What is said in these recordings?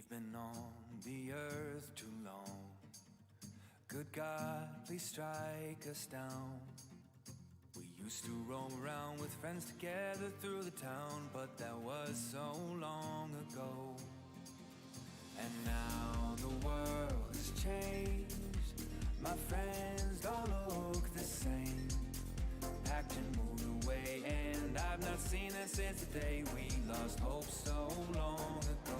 We've been on the earth too long. Good God, please strike us down. We used to roam around with friends together through the town, but that was so long ago. And now the world has changed. My friends don't look the same. Packed and moved away, and I've not seen them since the day we lost hope so long ago.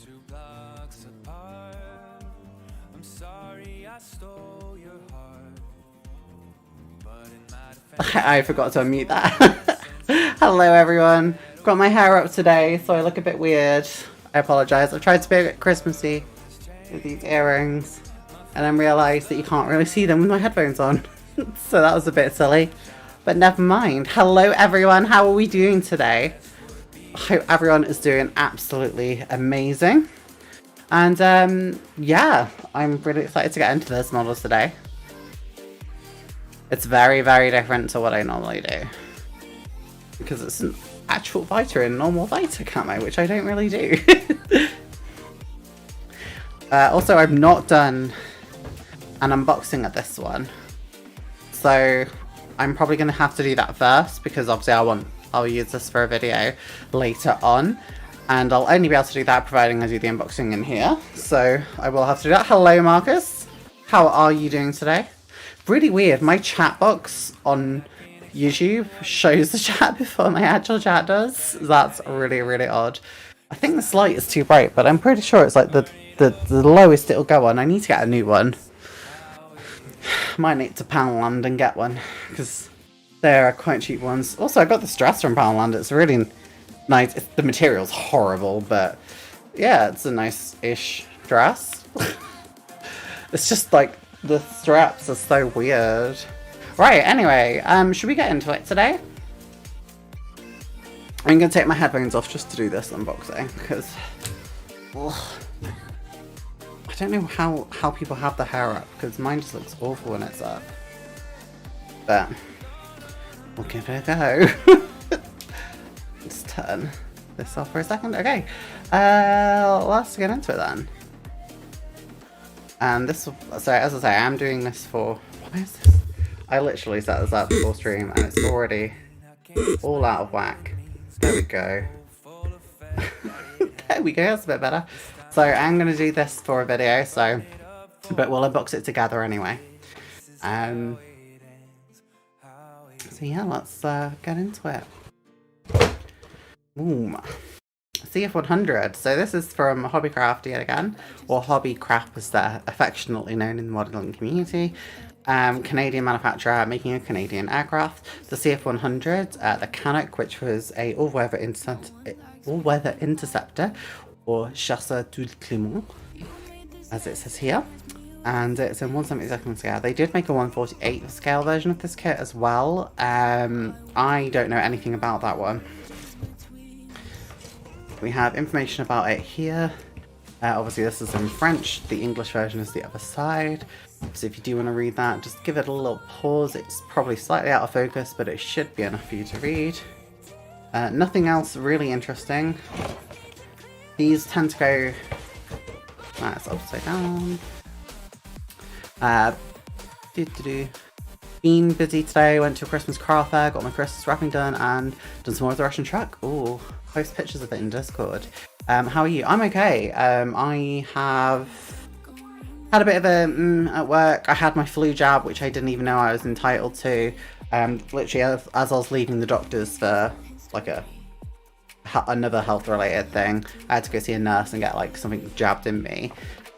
Two blocks apart. I'm sorry I stole your heart, but in my defense, I forgot to unmute that. Hello everyone. Got my hair up today, so I look a bit weird. I apologise. I've tried to be a bit Christmassy with these earrings, and then realised that you can't really see them with my headphones on. So that was a bit silly, but never mind. Hello everyone. How are we doing today? I hope everyone is doing absolutely amazing. And yeah, I'm really excited to get into this model today. It's very, very different to what I normally do, because it's an actual Vita in normal Vita camo, which I don't really do. Also, I've not done an unboxing of this one, so I'm probably going to have to do that first, because obviously I'll use this for a video later on, and I'll only be able to do that providing I do the unboxing in here, so I will have to do that. Hello Marcus, how are you doing today? Really weird, my chat box on YouTube shows the chat before my actual chat does. That's really, really odd. I think this light is too bright, but I'm pretty sure it's like the lowest it'll go on. I need to get a new one. Might need to Poundland and get one, because they're quite cheap ones. Also, I got this dress from Poundland. It's really nice. The material's horrible, but yeah, it's a nice-ish dress. It's just like the straps are so weird. Right, anyway, should we get into it today? I'm going to take my headphones off just to do this unboxing, because I don't know how people have the hair up, because mine just looks awful when it's up. But we'll give it a go. Let's turn this off for a second. Okay, let's get into it then. And this, so as I say, I'm doing this for, why is this? I literally set this up before stream and it's already all out of whack. There we go. There we go, that's a bit better. So I'm going to do this for a video, but we'll unbox it together anyway. So yeah, let's get into it. Boom. CF-100. So this is from Hobbycraft yet again, or Hobbycraft as they're affectionately known in the modelling community. Canadian manufacturer making a Canadian aircraft. The CF-100, the Canuck, which was a all-weather interceptor, or chasseur tout clément, as it says here. And it's in 1/72 scale. They did make a 1/48 scale version of this kit as well. I don't know anything about that one. We have information about it here. Obviously this is in French, the English version is the other side. So if you do want to read that, just give it a little pause. It's probably slightly out of focus, but it should be enough for you to read. Nothing else really interesting. These tend to go... That's upside down. Been busy today, went to a Christmas craft fair, got my Christmas wrapping done, and done some more of the Russian truck. Ooh, post pictures of it in Discord. How are you? I'm okay. I have had a bit of a at work. I had my flu jab, which I didn't even know I was entitled to. Literally, as I was leaving the doctors for like another health related thing, I had to go see a nurse and get like something jabbed in me.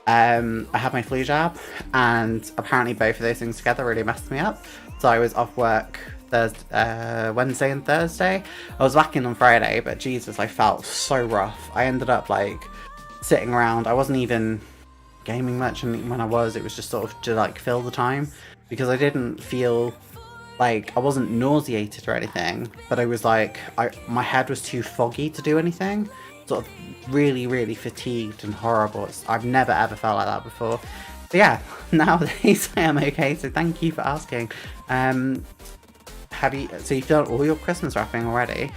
I had my flu jab, and apparently both of those things together really messed me up. So I was off work Wednesday and Thursday. I was back in on Friday, but Jesus, I felt so rough. I ended up like sitting around. I wasn't even gaming much, and when I was, it was just sort of to like fill the time. because I didn't feel like I wasn't nauseated or anything, but I was like, my head was too foggy to do anything. Sort of really, really fatigued and horrible. I've never ever felt like that before. But yeah, nowadays I am okay, so thank you for asking. So you've done all your Christmas wrapping already?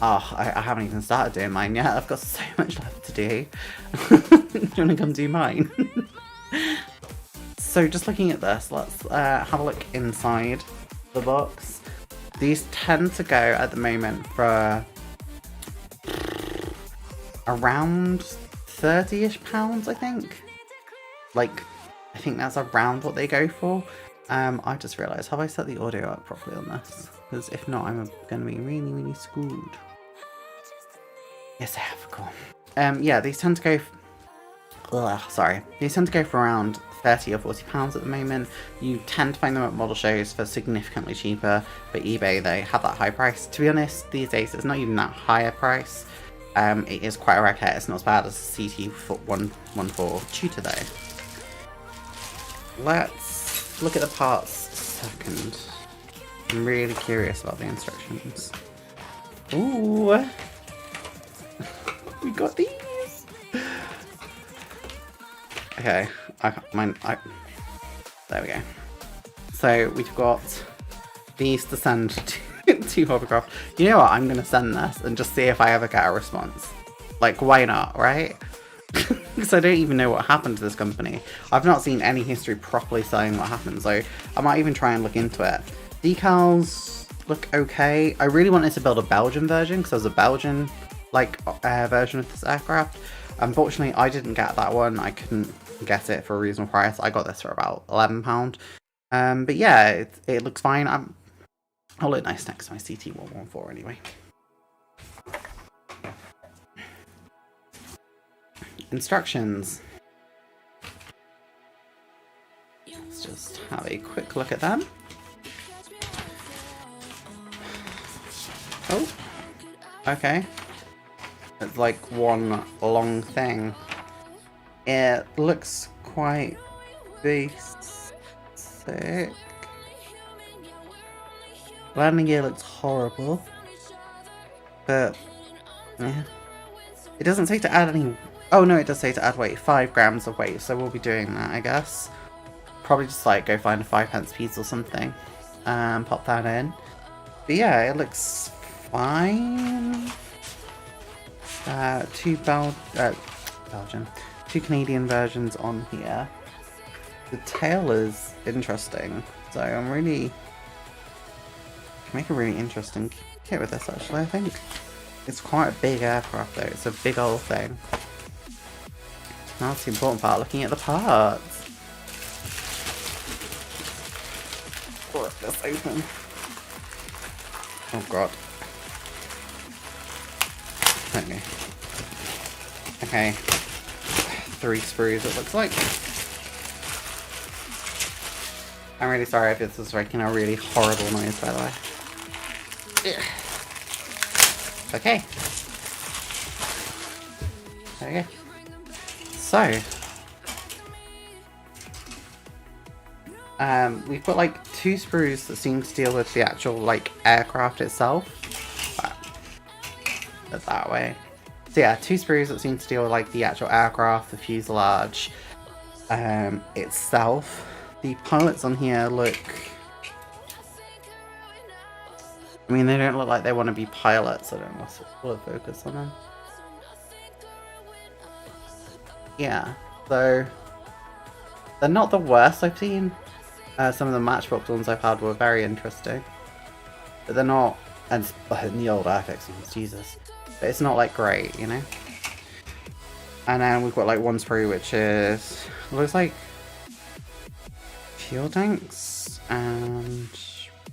Oh, I haven't even started doing mine yet. I've got so much left to do. Do you want to come do mine? So just looking at this, let's have a look inside the box. These tend to go at the moment for around £30-ish, I think. Like, I think that's around what they go for. I just realised, have I set the audio up properly on this? Because if not, I'm going to be really, really screwed. Yes, I have, cool. Yeah, these tend to go... These tend to go for around £30 or £40 at the moment. You tend to find them at model shows for significantly cheaper, but eBay, they have that high price. To be honest, these days it's not even that higher price. It is quite a rare kit. It's not as bad as the CF-100 Tutor though. Let's look at the parts second. I'm really curious about the instructions. Ooh! We got these! Okay, there we go. So we've got these to send to Hobbycraft. You know what? I'm gonna send this and just see if I ever get a response. Like, why not, right? Because I don't even know what happened to this company. I've not seen any history properly saying what happened, so I might even try and look into it. Decals look okay. I really wanted to build a Belgian version because there's a Belgian version of this aircraft. Unfortunately, I didn't get that one. I couldn't get it for a reasonable price. I got this for about £11. But yeah, it looks fine. I'll look nice next to my CT-114 anyway. Instructions. Let's just have a quick look at them. Oh, okay. It's like one long thing. It looks quite basic. Landing gear looks horrible. But, yeah. It doesn't say to add any... Oh no, it does say to add weight. 5 grams of weight, so we'll be doing that, I guess. Probably just like go find a 5p piece or something. Pop that in. But yeah, it looks fine. Two Belgian. 2 Canadian versions on here. The tail is interesting, so I'm really... can make a really interesting kit with this actually, I think. It's quite a big aircraft though, it's a big old thing. Now that's the important part, looking at the parts. Rip this open. Oh god. Okay. Okay. 3 screws it looks like. I'm really sorry if this is making a really horrible noise, by the way. Yeah. Okay. There we go. So. We've got like 2 screws that seem to deal with the actual like aircraft itself. That way. So yeah, 2 screws that seem to deal with like the actual aircraft, the fuselage, itself. The pilots on here look... I mean, they don't look like they want to be pilots. I don't know what's the focus on them. Yeah, so they're not the worst I've seen. Some of the Matchbox ones I've had were very interesting, but they're not. And the old Airfix ones, Jesus. But it's not like great, you know. And then we've got like 1 sprue, which is looks like fuel tanks and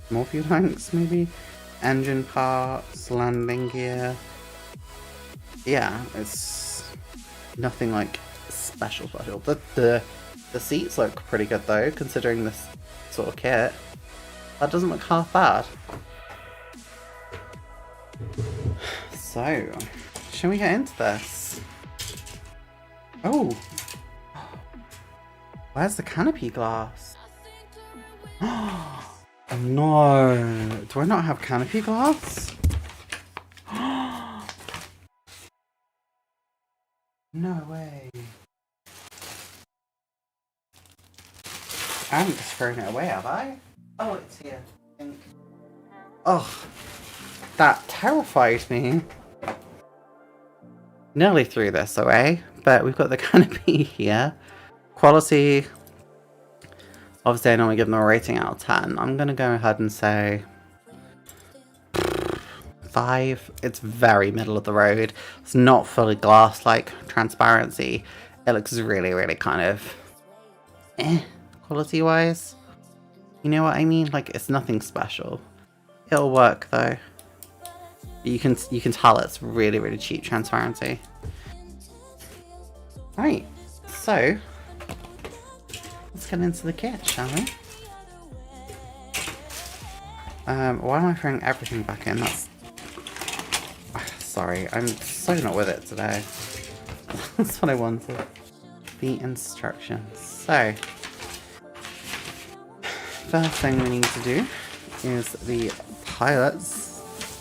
more fuel tanks, maybe engine parts, landing gear. Yeah, it's nothing like special. The seats look pretty good though, considering this sort of kit. That doesn't look half bad. So, shall we get into this? Oh! Where's the canopy glass? No! Do I not have canopy glass? No way. I haven't just thrown it away, have I? Oh, it's here. I think. Oh, that terrified me. Nearly threw this away, but we've got the canopy here. Quality. Obviously, I normally give them a rating out of 10. I'm going to go ahead and say 5. It's very middle of the road. It's not fully glass like transparency. It looks really, really kind of quality wise. You know what I mean? Like, it's nothing special. It'll work though. You can tell it's really, really cheap transparency. Right, so let's get into the kit, shall we? Why am I throwing everything back in? That's sorry, I'm so not with it today. That's what I wanted. The instructions. So, first thing we need to do is the pilots.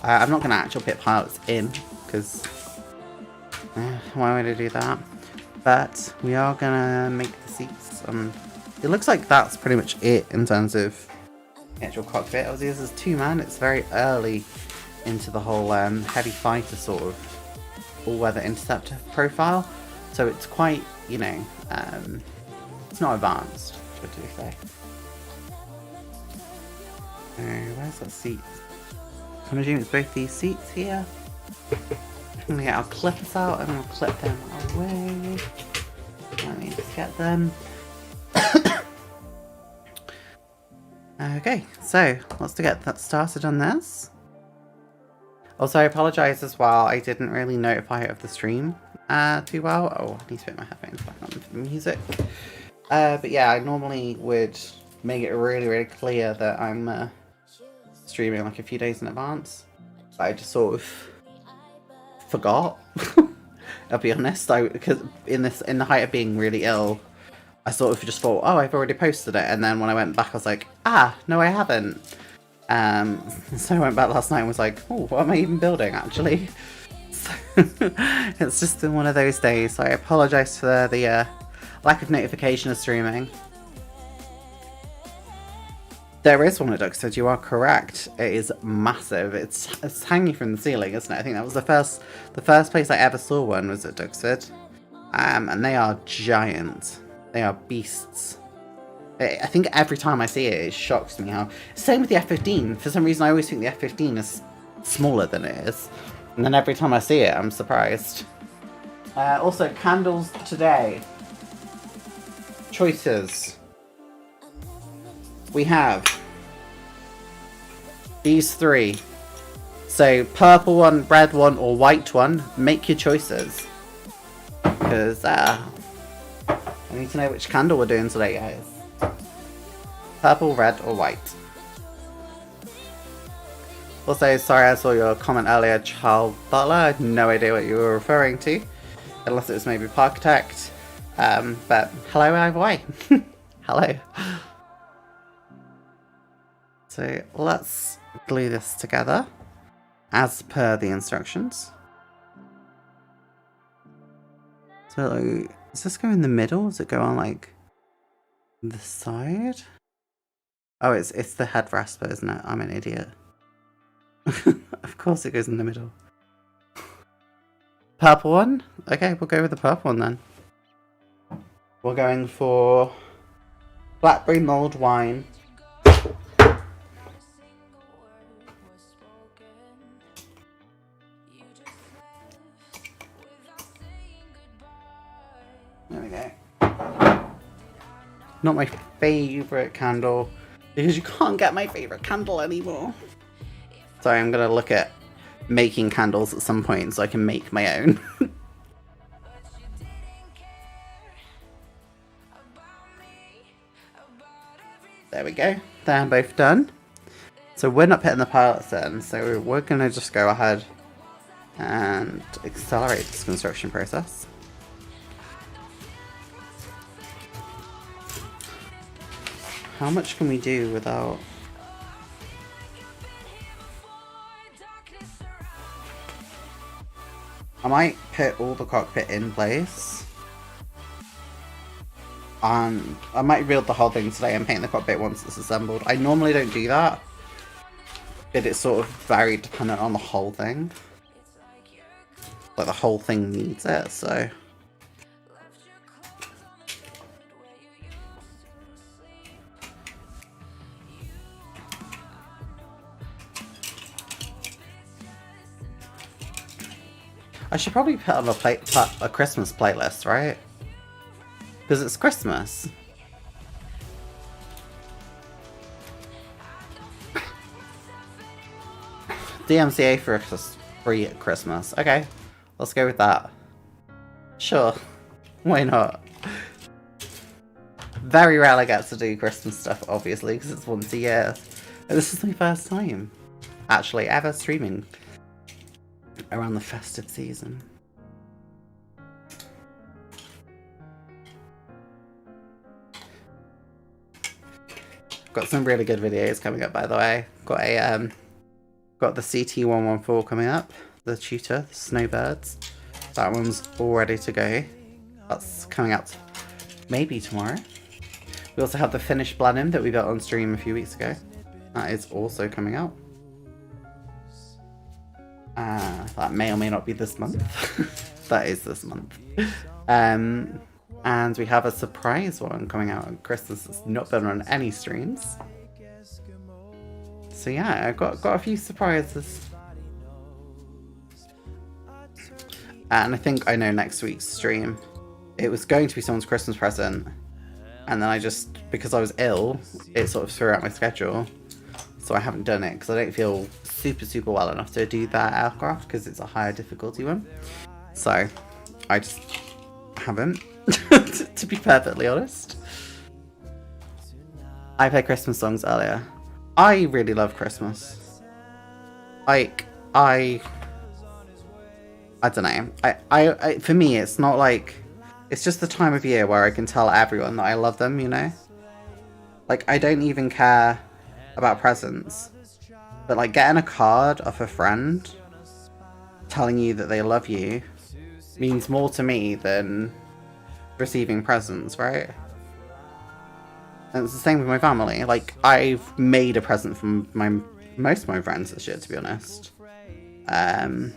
I'm not going to actually put pilots in because why would I do that? But we are going to make the seats. It looks like that's pretty much it in terms of the actual cockpit. Obviously, this is 2-man. It's very early into the whole heavy fighter sort of all-weather interceptor profile. So it's quite, you know, it's not advanced, what do you say? Where's that seat? I'm assuming it's both these seats here. I'm gonna get our clippers out and we'll clip them away. Let me just get them. Okay, so let's get that started on this. Also, I apologise as well. I didn't really notify of the stream too well. Oh, I need to put my headphones back on for the music. But yeah, I normally would make it really, really clear that I'm streaming like a few days in advance. But I just sort of forgot. I'll be honest. Because in the height of being really ill, I sort of just thought, oh, I've already posted it, and then when I went back, I was like, no, I haven't. So I went back last night and was like, oh, what am I even building actually? So it's just been one of those days. So I apologise for the lack of notification of streaming. There is one at Duxford, you are correct. It is massive. It's hanging from the ceiling, isn't it? I think that was the first place I ever saw one was at Duxford. And they are giant. They are beasts. I think every time I see it, it shocks me how... Same with the F-15. For some reason, I always think the F-15 is smaller than it is. And then every time I see it, I'm surprised. Also, candles today. Choices. We have these 3. So, purple one, red one, or white one. Make your choices. Because, I need to know which candle we're doing today, guys. Purple, red, or white. Also, sorry I saw your comment earlier, Charles Butler. I had no idea what you were referring to. Unless it was maybe Parkitect. But hello either way. Hello. So let's glue this together as per the instructions. So does this go in the middle? Does it go on like the side? Oh, it's the headrest, isn't it? I'm an idiot. Of course it goes in the middle. Purple one? Okay, we'll go with the purple one then. We're going for blackberry mulled wine. There we go. Not my favourite candle, because you can't get my favourite candle anymore. So I'm going to look at making candles at some point so I can make my own. There we go. They're both done. So we're not putting the pilots in, so we're going to just go ahead and accelerate this construction process. How much can we do without... I might put all the cockpit in place. And I might build the whole thing today and paint the cockpit once it's assembled. I normally don't do that, but it's sort of very dependent on the whole thing. Like, the whole thing needs it, so... I should probably put on a Christmas playlist, right? Because it's Christmas. DMCA for free at Christmas. Okay, let's go with that. Sure, why not? Very rarely get to do Christmas stuff, obviously, because it's once a year. And this is my first time, actually, ever streaming around the festive season. Got some really good videos coming up, by the way. Got a got the CT-114 coming up, the tutor, the snowbirds. That one's all ready to go. That's coming out maybe tomorrow. We also have the finished Blenheim that we built on stream a few weeks ago. That is also coming out. That may or may not be this month. That is this month. And we have a surprise one coming out on Christmas that's not been on any streams. So yeah, I've got a few surprises. And I think I know next week's stream. It was going to be someone's Christmas present. And then I just, because I was ill, it sort of threw out my schedule. So I haven't done it because I don't feel super well enough to do that aircraft because it's a higher difficulty one. So I just haven't, to be perfectly honest. I played Christmas songs earlier. I really love Christmas. Like, I don't know. I for me, it's not like, it's just the time of year where I can tell everyone that I love them, you know? Like, I don't even care about presents, but like getting a card off a friend telling you that they love you means more to me than receiving presents, right? And it's the same with my family. Like, I've made a present from most of my friends this year, to be honest. And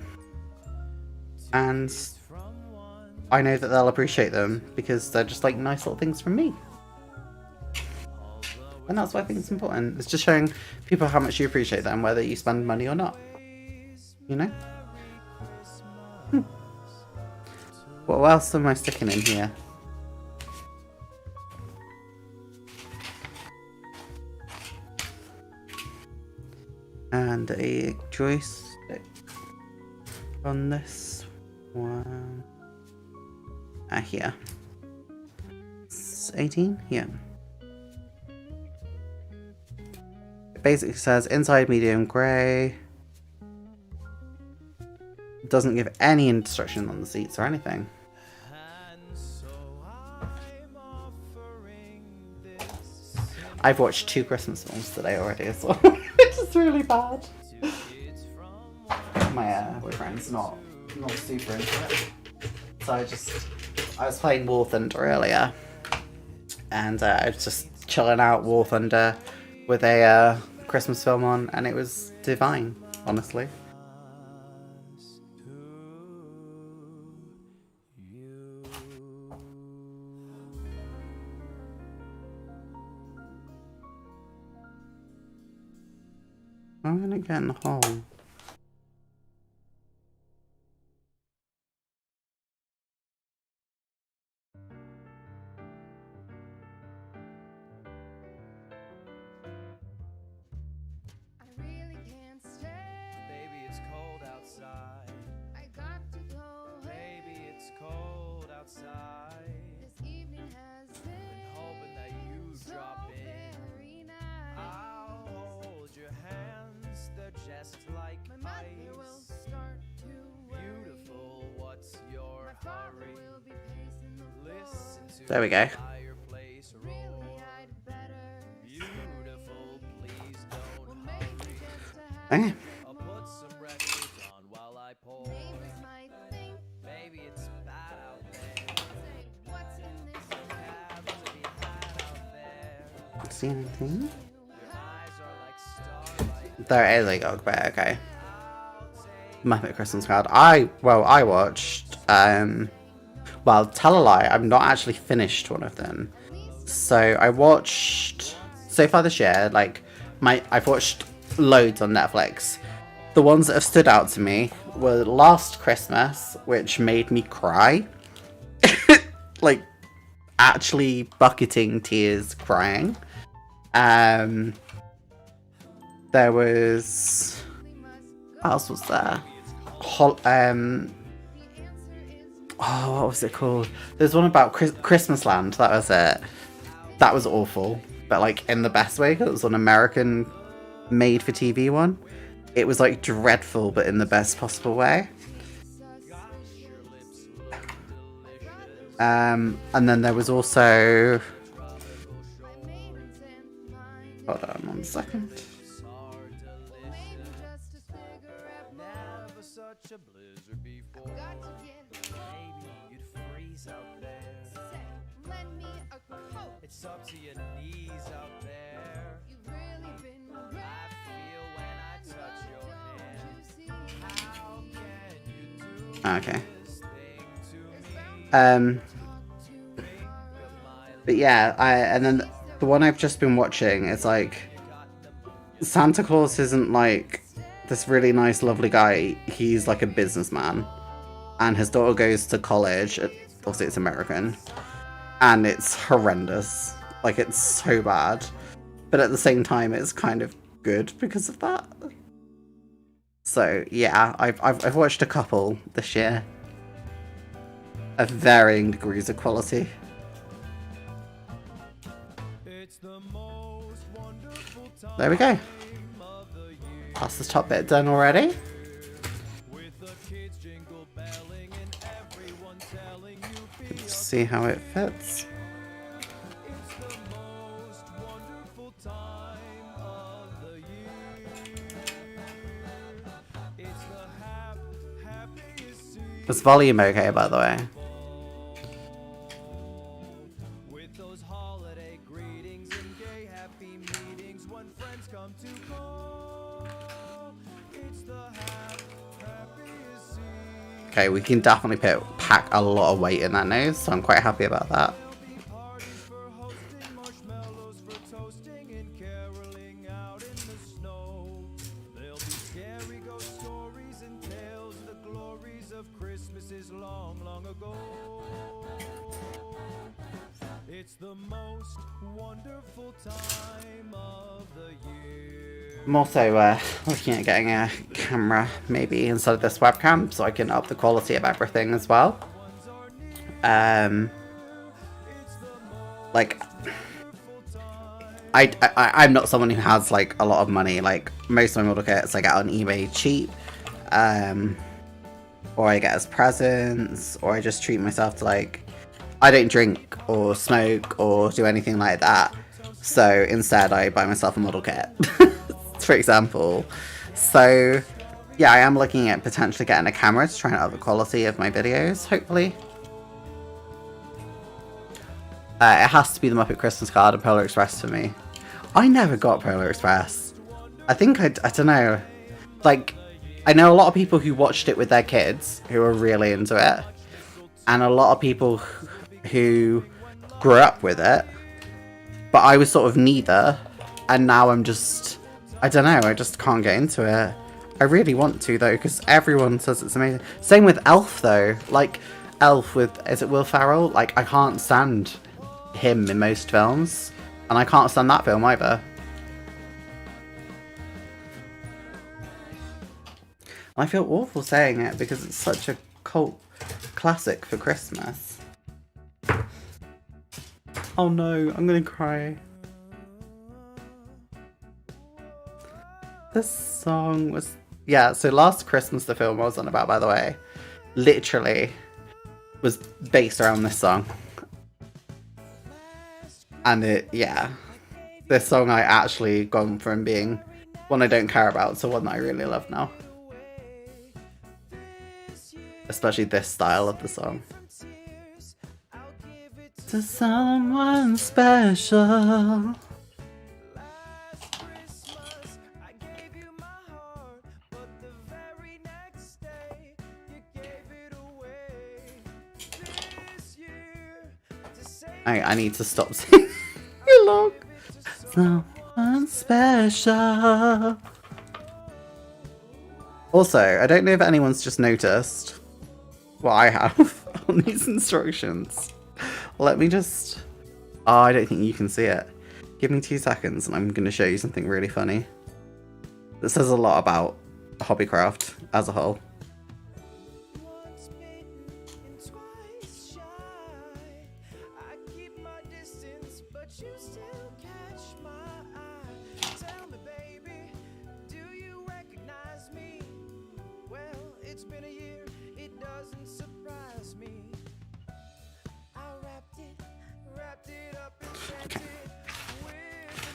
I know that they'll appreciate them because they're just like nice little things from me. And that's why I think it's important. It's just showing people how much you appreciate them, whether you spend money or not. You know? What else am I sticking in here? And a joystick on this one. Here. It's 18? Yeah. It basically says inside medium grey. Doesn't give any instruction on the seats or anything. I've watched 2 Christmas films today already as well, which is really bad. My boyfriend's not super into it. So I was playing War Thunder earlier, and I was just chilling out War Thunder with a Christmas film on, and it was divine, honestly. I'm gonna get in the hole. There we go. Okay. I'll put some records on while I pour. Neighbors might think, Maybe it's bad out there. say, what's in this Have to be had out there. See anything? Your eyes are like starlight. There is a Gog Bear, okay. Muppet Christmas Card. I watched, well, tell a lie, I've not actually finished one of them. So I watched, so far this year, like, I've watched loads on Netflix. The ones that have stood out to me were Last Christmas, which made me cry. Like, actually bucketing tears crying. There was, what else was there? Oh, what was it called? There's one about Christmas Land. That was it. That was awful, but like in the best way, because it was an American made-for-TV one. It was like dreadful, but in the best possible way. And then there was also, hold on 1 second. Never such a blizzard before. Maybe you'd freeze out there. lend me a coat. It's up to your knees out there. You've really been great. I feel when I touch your hand. You see, How can you do Okay. this thing to me? But yeah, and then the one I've just been watching is like, Santa Claus isn't like this really nice, lovely guy. He's like a businessman, and his daughter goes to college. Obviously, it's American, and it's horrendous. Like, it's so bad, but at the same time, it's kind of good because of that. So yeah, I've watched a couple this year of varying degrees of quality. There we go. That's the top bit done already. Let's see how it fits. Was volume okay, by the way? Okay, we can definitely pack a lot of weight in that nose, so I'm quite happy about that. It's the most wonderful time of the year. I'm also looking at getting a camera, maybe instead of this webcam, so I can up the quality of everything as well. Like, I'm not someone who has like a lot of money. Like, most of my model kits I get on eBay cheap, or I get as presents, or I just treat myself to, like, I don't drink or smoke or do anything like that. So instead I buy myself a model kit, for example. So yeah, I am looking at potentially getting a camera to try and up the quality of my videos, hopefully. It has to be the Muppet Christmas Card and Polar Express for me. I never got Polar Express. I think I don't know. Like, I know a lot of people who watched it with their kids who are really into it. And a lot of people who grew up with it, but I was sort of neither, and now I'm just, I don't know, I just can't get into it. I really want to though, because everyone says it's amazing. Same with Elf though, like Elf with, is it Will Ferrell? Like, I can't stand him in most films, and I can't stand that film either. I feel awful saying it because it's such a cult classic for Christmas. Oh no, I'm gonna cry. This song was... Yeah, so Last Christmas, the film I was on about, by the way, literally was based around this song. And it, yeah. This song I actually gone from being one I don't care about to one that I really love now. Especially this style of the song. To someone special. I need to stop singing along. Someone special. Also, I don't know if anyone's just noticed what I have on these instructions. Let me just... Oh, I don't think you can see it. Give me 2 seconds and I'm going to show you something really funny. This says a lot about Hobbycraft as a whole.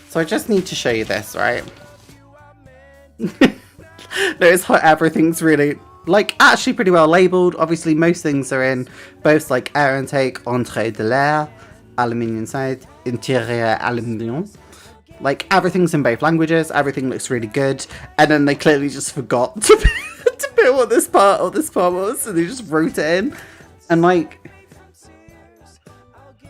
So I just need to show you this, right? Notice how everything's really, like, actually pretty well labelled. Obviously, most things are in both, like, air intake, entrée de l'air, aluminium side, intérieur aluminium. Like, everything's in both languages. Everything looks really good. And then they clearly just forgot to put what this part was. So they just wrote it in. And, like...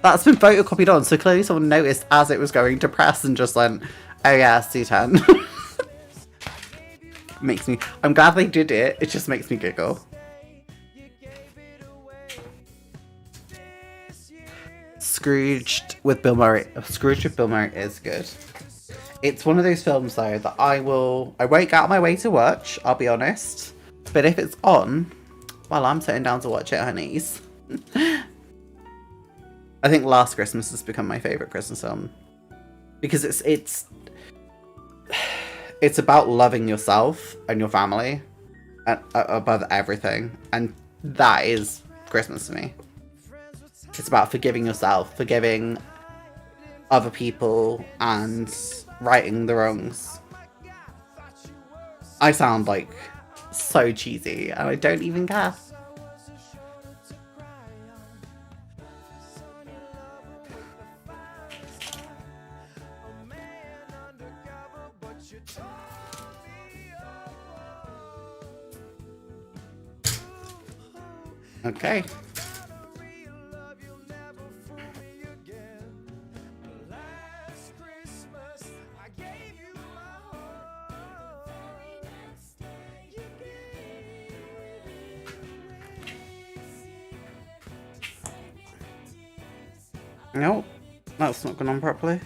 That's been photocopied on, so clearly someone noticed as it was going to press and just went, oh yeah, C10. Makes me... I'm glad they did it, it just makes me giggle. Scrooged with Bill Murray is good. It's one of those films though that I won't go out of my way to watch, I'll be honest. But if it's on, well, I'm sitting down to watch it, honeys. I think Last Christmas has become my favourite Christmas film. Because it's about loving yourself and your family above everything. And that is Christmas to me. It's about forgiving yourself, forgiving other people, and righting the wrongs. I sound like so cheesy, and I don't even care. Okay. Nope, that's not going on properly.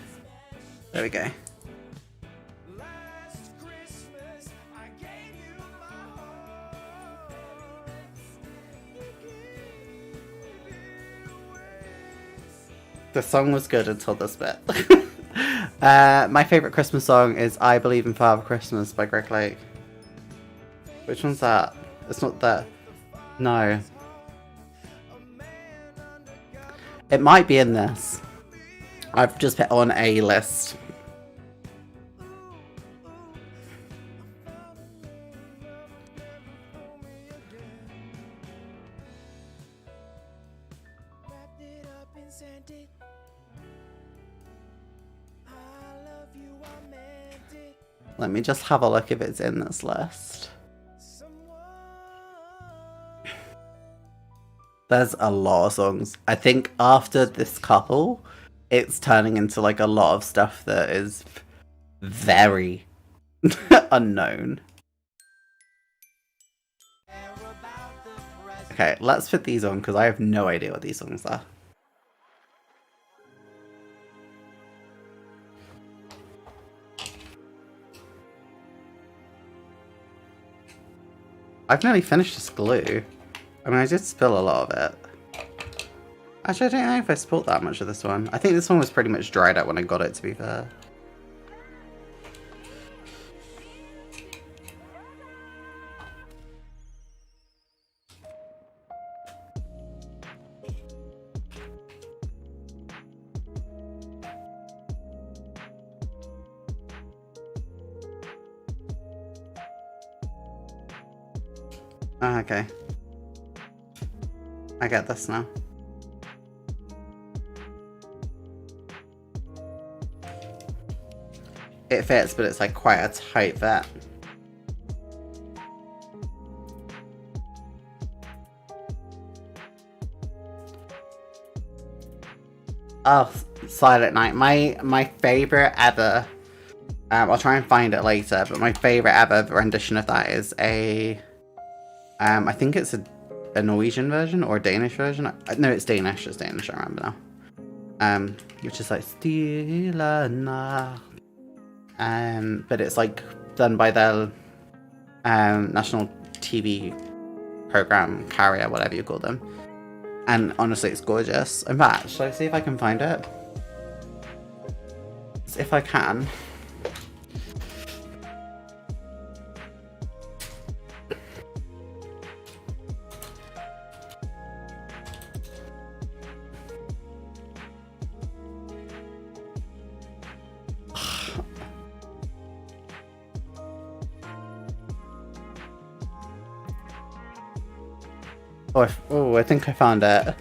There we go. The song was good until this bit. My favourite Christmas song is I Believe in Father Christmas by Greg Lake. Which one's that? It's not that. No. It might be in this. I've just put on a list. Let me just have a look if it's in this list. There's a lot of songs. I think after this couple, it's turning into like a lot of stuff that is very unknown. Okay, let's put these on because I have no idea what these songs are. I've nearly finished this glue. I mean, I did spill a lot of it. Actually, I don't know if I spilled that much of this one. I think this one was pretty much dried out when I got it, to be fair. Oh, okay. I get this now. It fits, but it's like quite a tight fit. Oh, Silent Night. My favorite ever. I'll try and find it later, but my favorite ever rendition of that is a. I think it's a Norwegian version or a Danish version. No, it's Danish. It's Danish. I remember now. Which is like Stille Nacht. But it's like done by the national TV program carrier, whatever you call them. And honestly, it's gorgeous. In fact, shall I see if I can find it? If I can. Oh, I think I found it.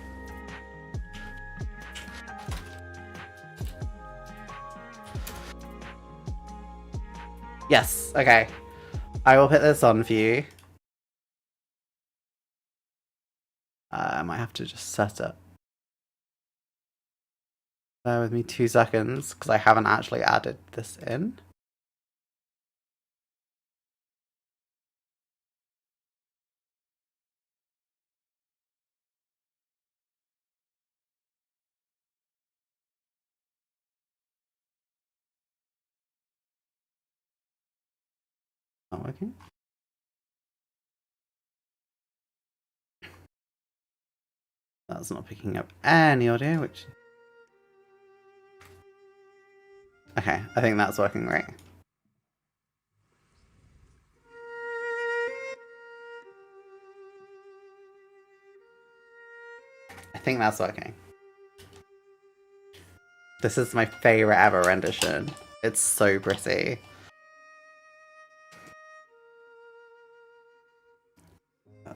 Yes, okay. I will put this on for you. I might have to just set it. Bear with me 2 seconds, because I haven't actually added this in. Not working. That's not picking up any audio, which... Okay, I think that's working right. I think that's working. This is my favorite ever rendition. It's so pretty.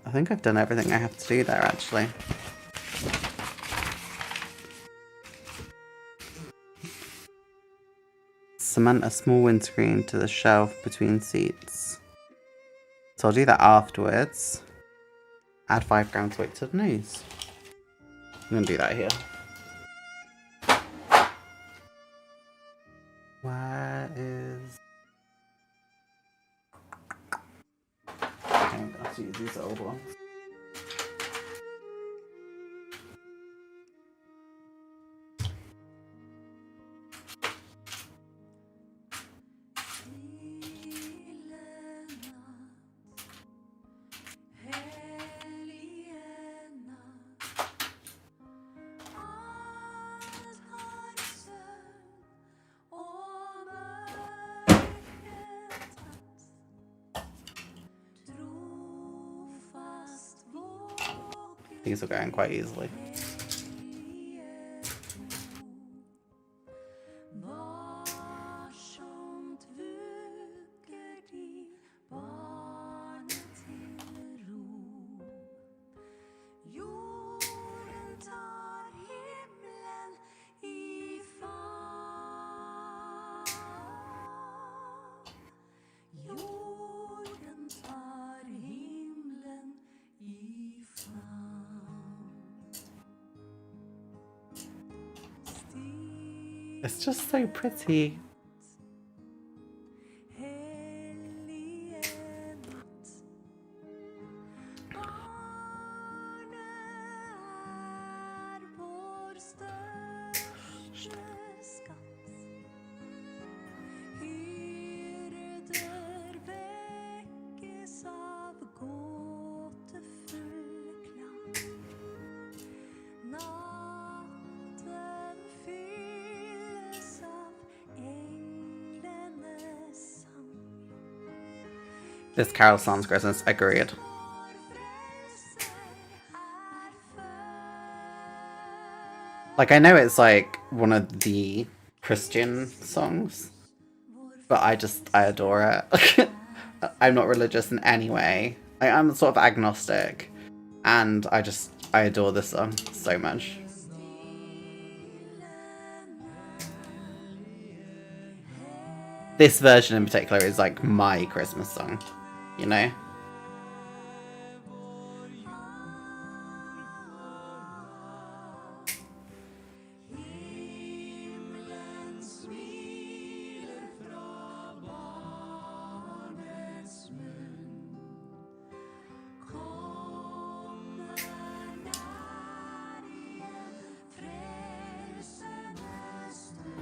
I think I've done everything I have to do there, actually. Cement a small windscreen to the shelf between seats. So I'll do that afterwards. Add 5 grams weight to the nose. I'm gonna do that here. Where is... Okay, I'm gonna have to use these old ones. These are going quite easily. It's just so pretty. This carol sounds Christmas, agreed. Like, I know it's like one of the Christian songs, but I adore it. I'm not religious in any way. I'm sort of agnostic, and I adore this song so much. This version in particular is like my Christmas song, you know?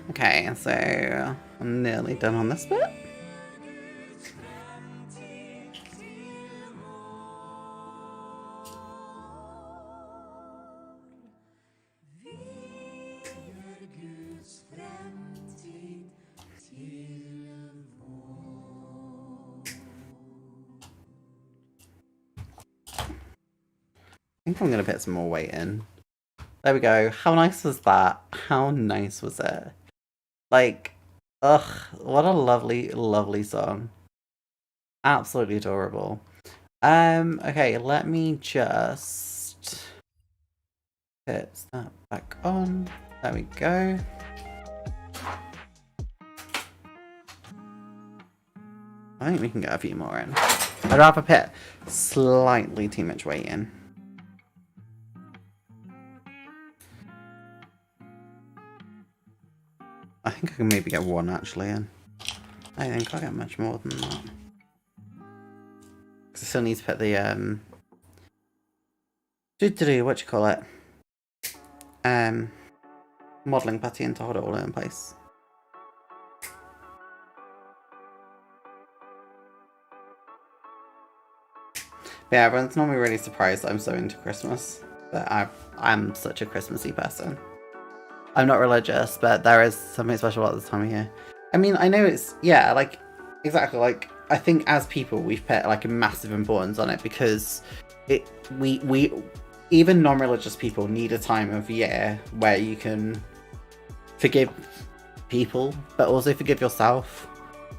Okay, so I'm nearly done on this bit. I think I'm gonna put some more weight in. There we go. How nice was that? How nice was it? Like, ugh, what a lovely, lovely song. Absolutely adorable. Okay, let me just put that back on. There we go. I think we can get a few more in. I'd rather put slightly too much weight in. I think I can maybe get one actually in. I think I'll get much more than that. Because I still need to put the, what you call it? Modelling putty in to hold it all in place. But yeah, everyone's normally really surprised that I'm so into Christmas. But I'm such a Christmassy person. I'm not religious, but there is something special about this time of year. I mean, I know it's, yeah, like, exactly, like, I think as people, we've put, like, a massive importance on it because we even non-religious people need a time of year where you can forgive people, but also forgive yourself.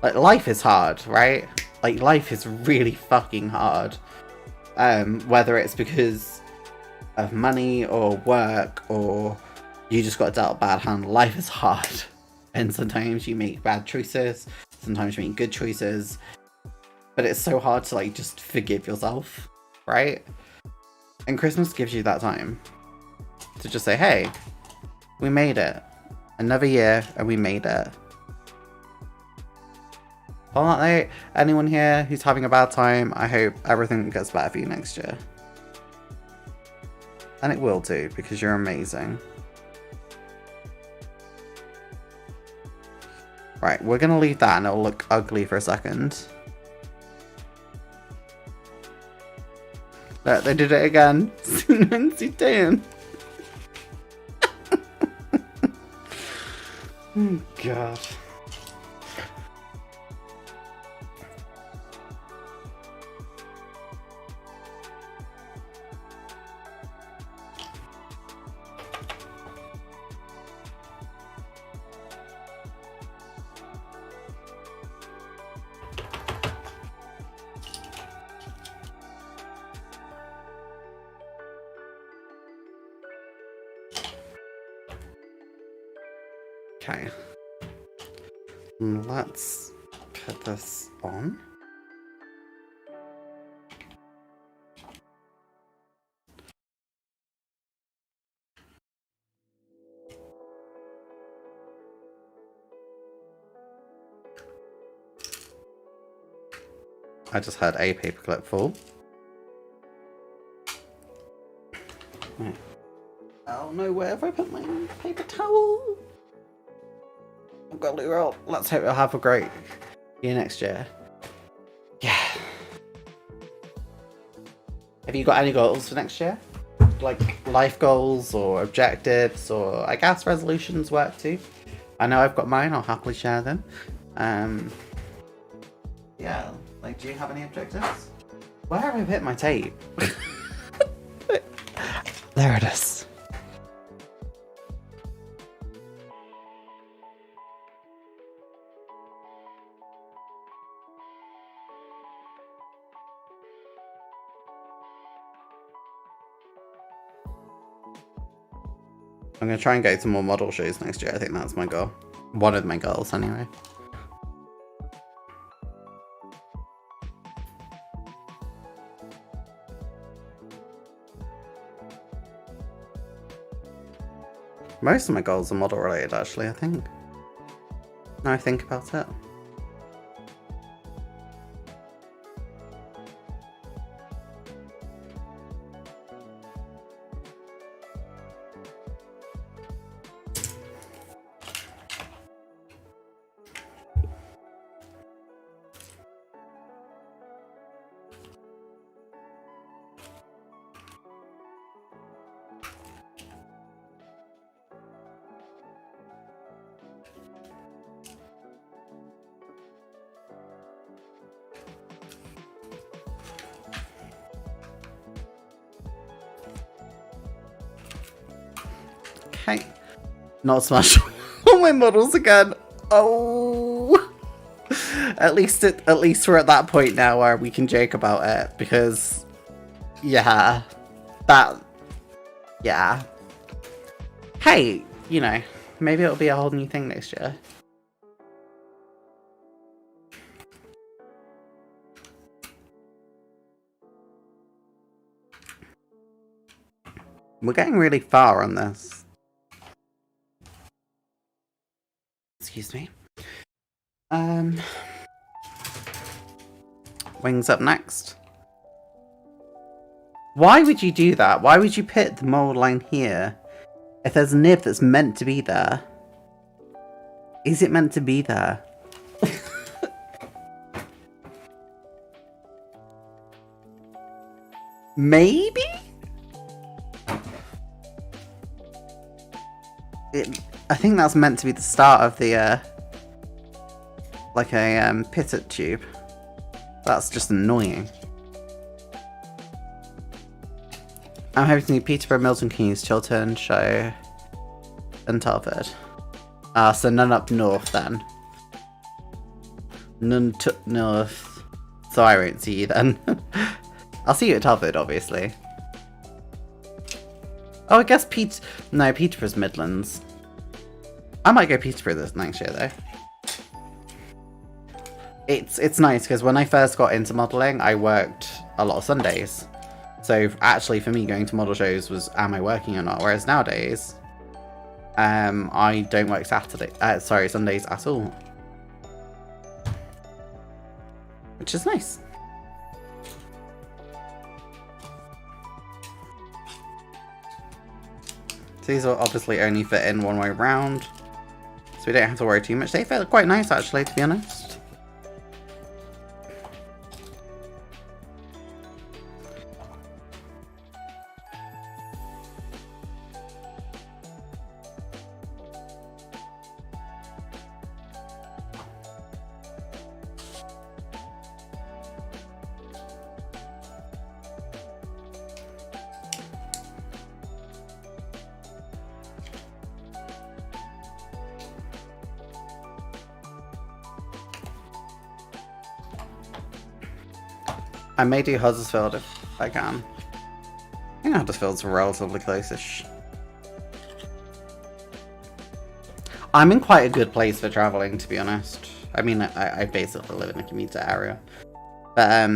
Like, life is hard, right? Like, life is really fucking hard. Whether it's because of money or work or you just got dealt a bad hand, life is hard. And sometimes you make bad choices, sometimes you make good choices. But it's so hard to, like, just forgive yourself, right? And Christmas gives you that time to just say, hey, we made it. Another year, and we made it. On that note, anyone here who's having a bad time, I hope everything gets better for you next year. And it will do, because you're amazing. Right, we're gonna leave that and it'll look ugly for a second. Look, they did it again. Oh god. Okay. Let's put this on. I just had a paperclip fall. Right. Oh no, where have I put my paper towel? I've got to roll. Let's hope we'll have a great year next year. Yeah. Have you got any goals for next year? Like life goals or objectives or I guess resolutions work too. I know I've got mine, I'll happily share them. Yeah, like do you have any objectives? Where have I put my tape? There it is. I'm going to try and go to more model shows next year. I think that's my goal. One of my goals, anyway. Most of my goals are model related, actually, I think. Now I think about it. Okay. Not smash all my models again. Oh. At least we're at that point now where we can joke about it, because yeah. Yeah. Hey, you know, maybe it'll be a whole new thing next year. We're getting really far on this. Excuse me. Wings up next. Why would you do that? Why would you put the mold line here if there's a nib that's meant to be there? Is it meant to be there? Maybe? I think that's meant to be the start of the, like a pitted tube. That's just annoying. I'm hoping to do Peterborough, Milton Keynes, Chiltern, Show, and Telford. So none up north then. None took north. So I won't see you then. I'll see you at Telford, obviously. Oh, I guess Peterborough's Midlands. I might go Peterborough this next year though. It's nice because when I first got into modelling, I worked a lot of Sundays. So actually for me, going to model shows was, am I working or not? Whereas nowadays, I don't work Sundays at all. Which is nice. So these will obviously only fit in one way round, so we don't have to worry too much. They fit quite nice actually, to be honest. I may do Huddersfield if I can. I think Huddersfield's relatively close-ish. I'm in quite a good place for travelling, to be honest. I mean, I basically live in a commuter area. But,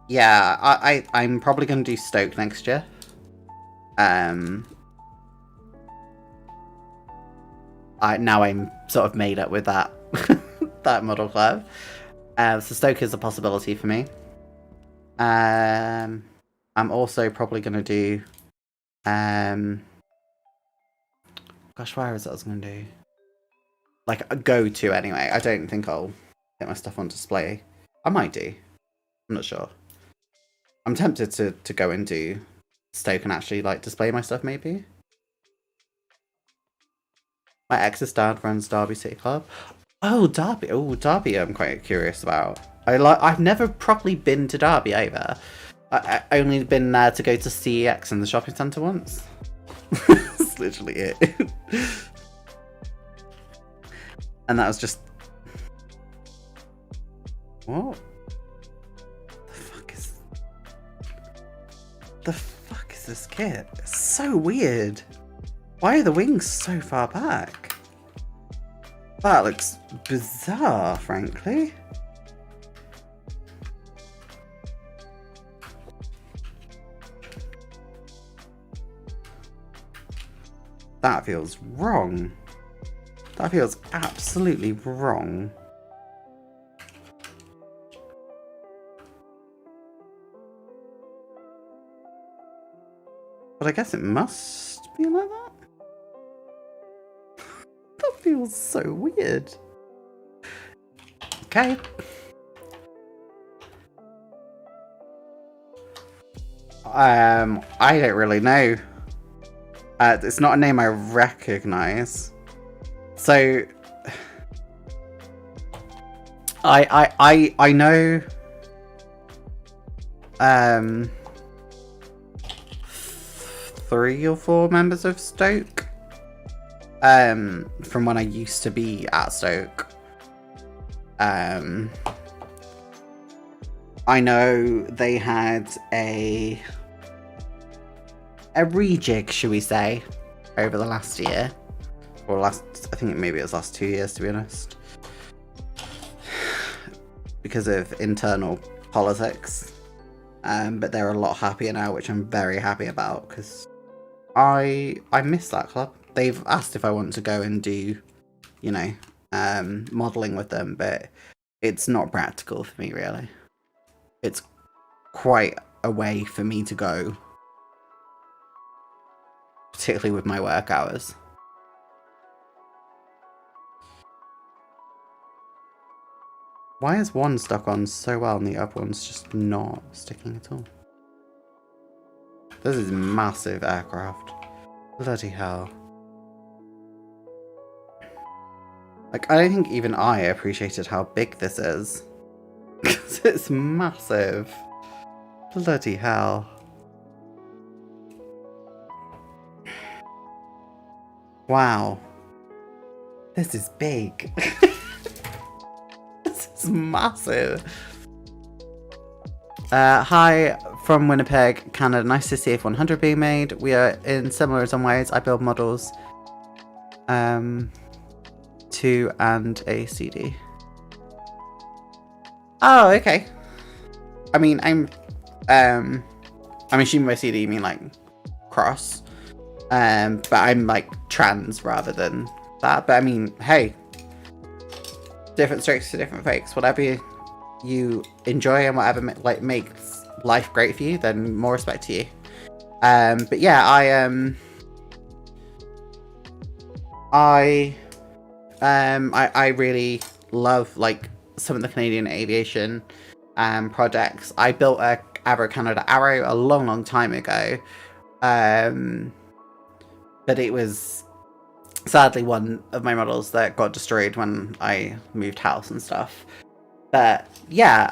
yeah, I'm probably going to do Stoke next year. Now I'm sort of made up with that, that model club. So Stoke is a possibility for me. I'm also probably going to do, gosh, where is that I was going to do? Like, a go-to anyway. I don't think I'll get my stuff on display. I might do. I'm not sure. I'm tempted to go into Stoke and actually, like, display my stuff, maybe. My ex's dad runs Derby City Club. Oh, Derby. Oh, Derby I'm quite curious about. I've never properly been to Derby either. I only been there to go to CEX in the shopping centre once. That's literally it. And that was just... What? The fuck is this kit? It's so weird. Why are the wings so far back? That looks bizarre, frankly. That feels wrong. That feels absolutely wrong. But I guess it must be like that. That feels so weird. Okay. I don't really know. It's not a name I recognize. So I know 3 or 4 members of Stoke from when I used to be at Stoke. I know they had a rejig, should we say, over the last year. Or I think maybe it was last 2 years, to be honest. Because of internal politics. But they're a lot happier now, which I'm very happy about, because I miss that club. They've asked if I want to go and do, you know, modelling with them, but it's not practical for me, really. It's quite a way for me to go, particularly with my work hours. Why is one stuck on so well and the other one's just not sticking at all? This is massive aircraft. Bloody hell. Like, I don't think even I appreciated how big this is. Because it's massive. Bloody hell. Wow. This is big. This is massive. Hi from Winnipeg, Canada. Nice to see CF-100 being made. We are in similar in some ways. I build models. 2 and a CD. Oh, okay. I mean, I'm assuming by CD you mean like cross. But I'm like trans rather than that. But I mean, hey, different strokes for different folks. Whatever you enjoy and whatever makes life great for you, then more respect to you. But yeah, I really love like some of the Canadian aviation projects. I built a Avro Canada Arrow a long time ago, but it was sadly one of my models that got destroyed when I moved house and stuff. But yeah,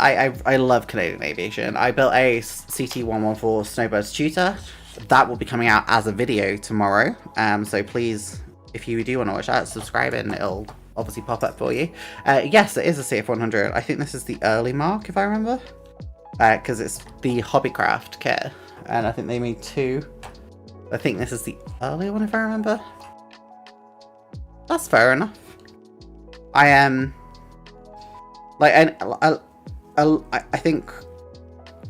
I love Canadian aviation. I built a CT-114 Snowbird Tutor. That will be coming out as a video tomorrow. So please, if you do want to watch that, subscribe and it'll obviously pop up for you. Yes, it is a CF-100. I think this is the early mark, if I remember. Because it's the Hobbycraft kit. And I think they made 2. I think this is the earlier one, if I remember. That's fair enough. I am... like, I think,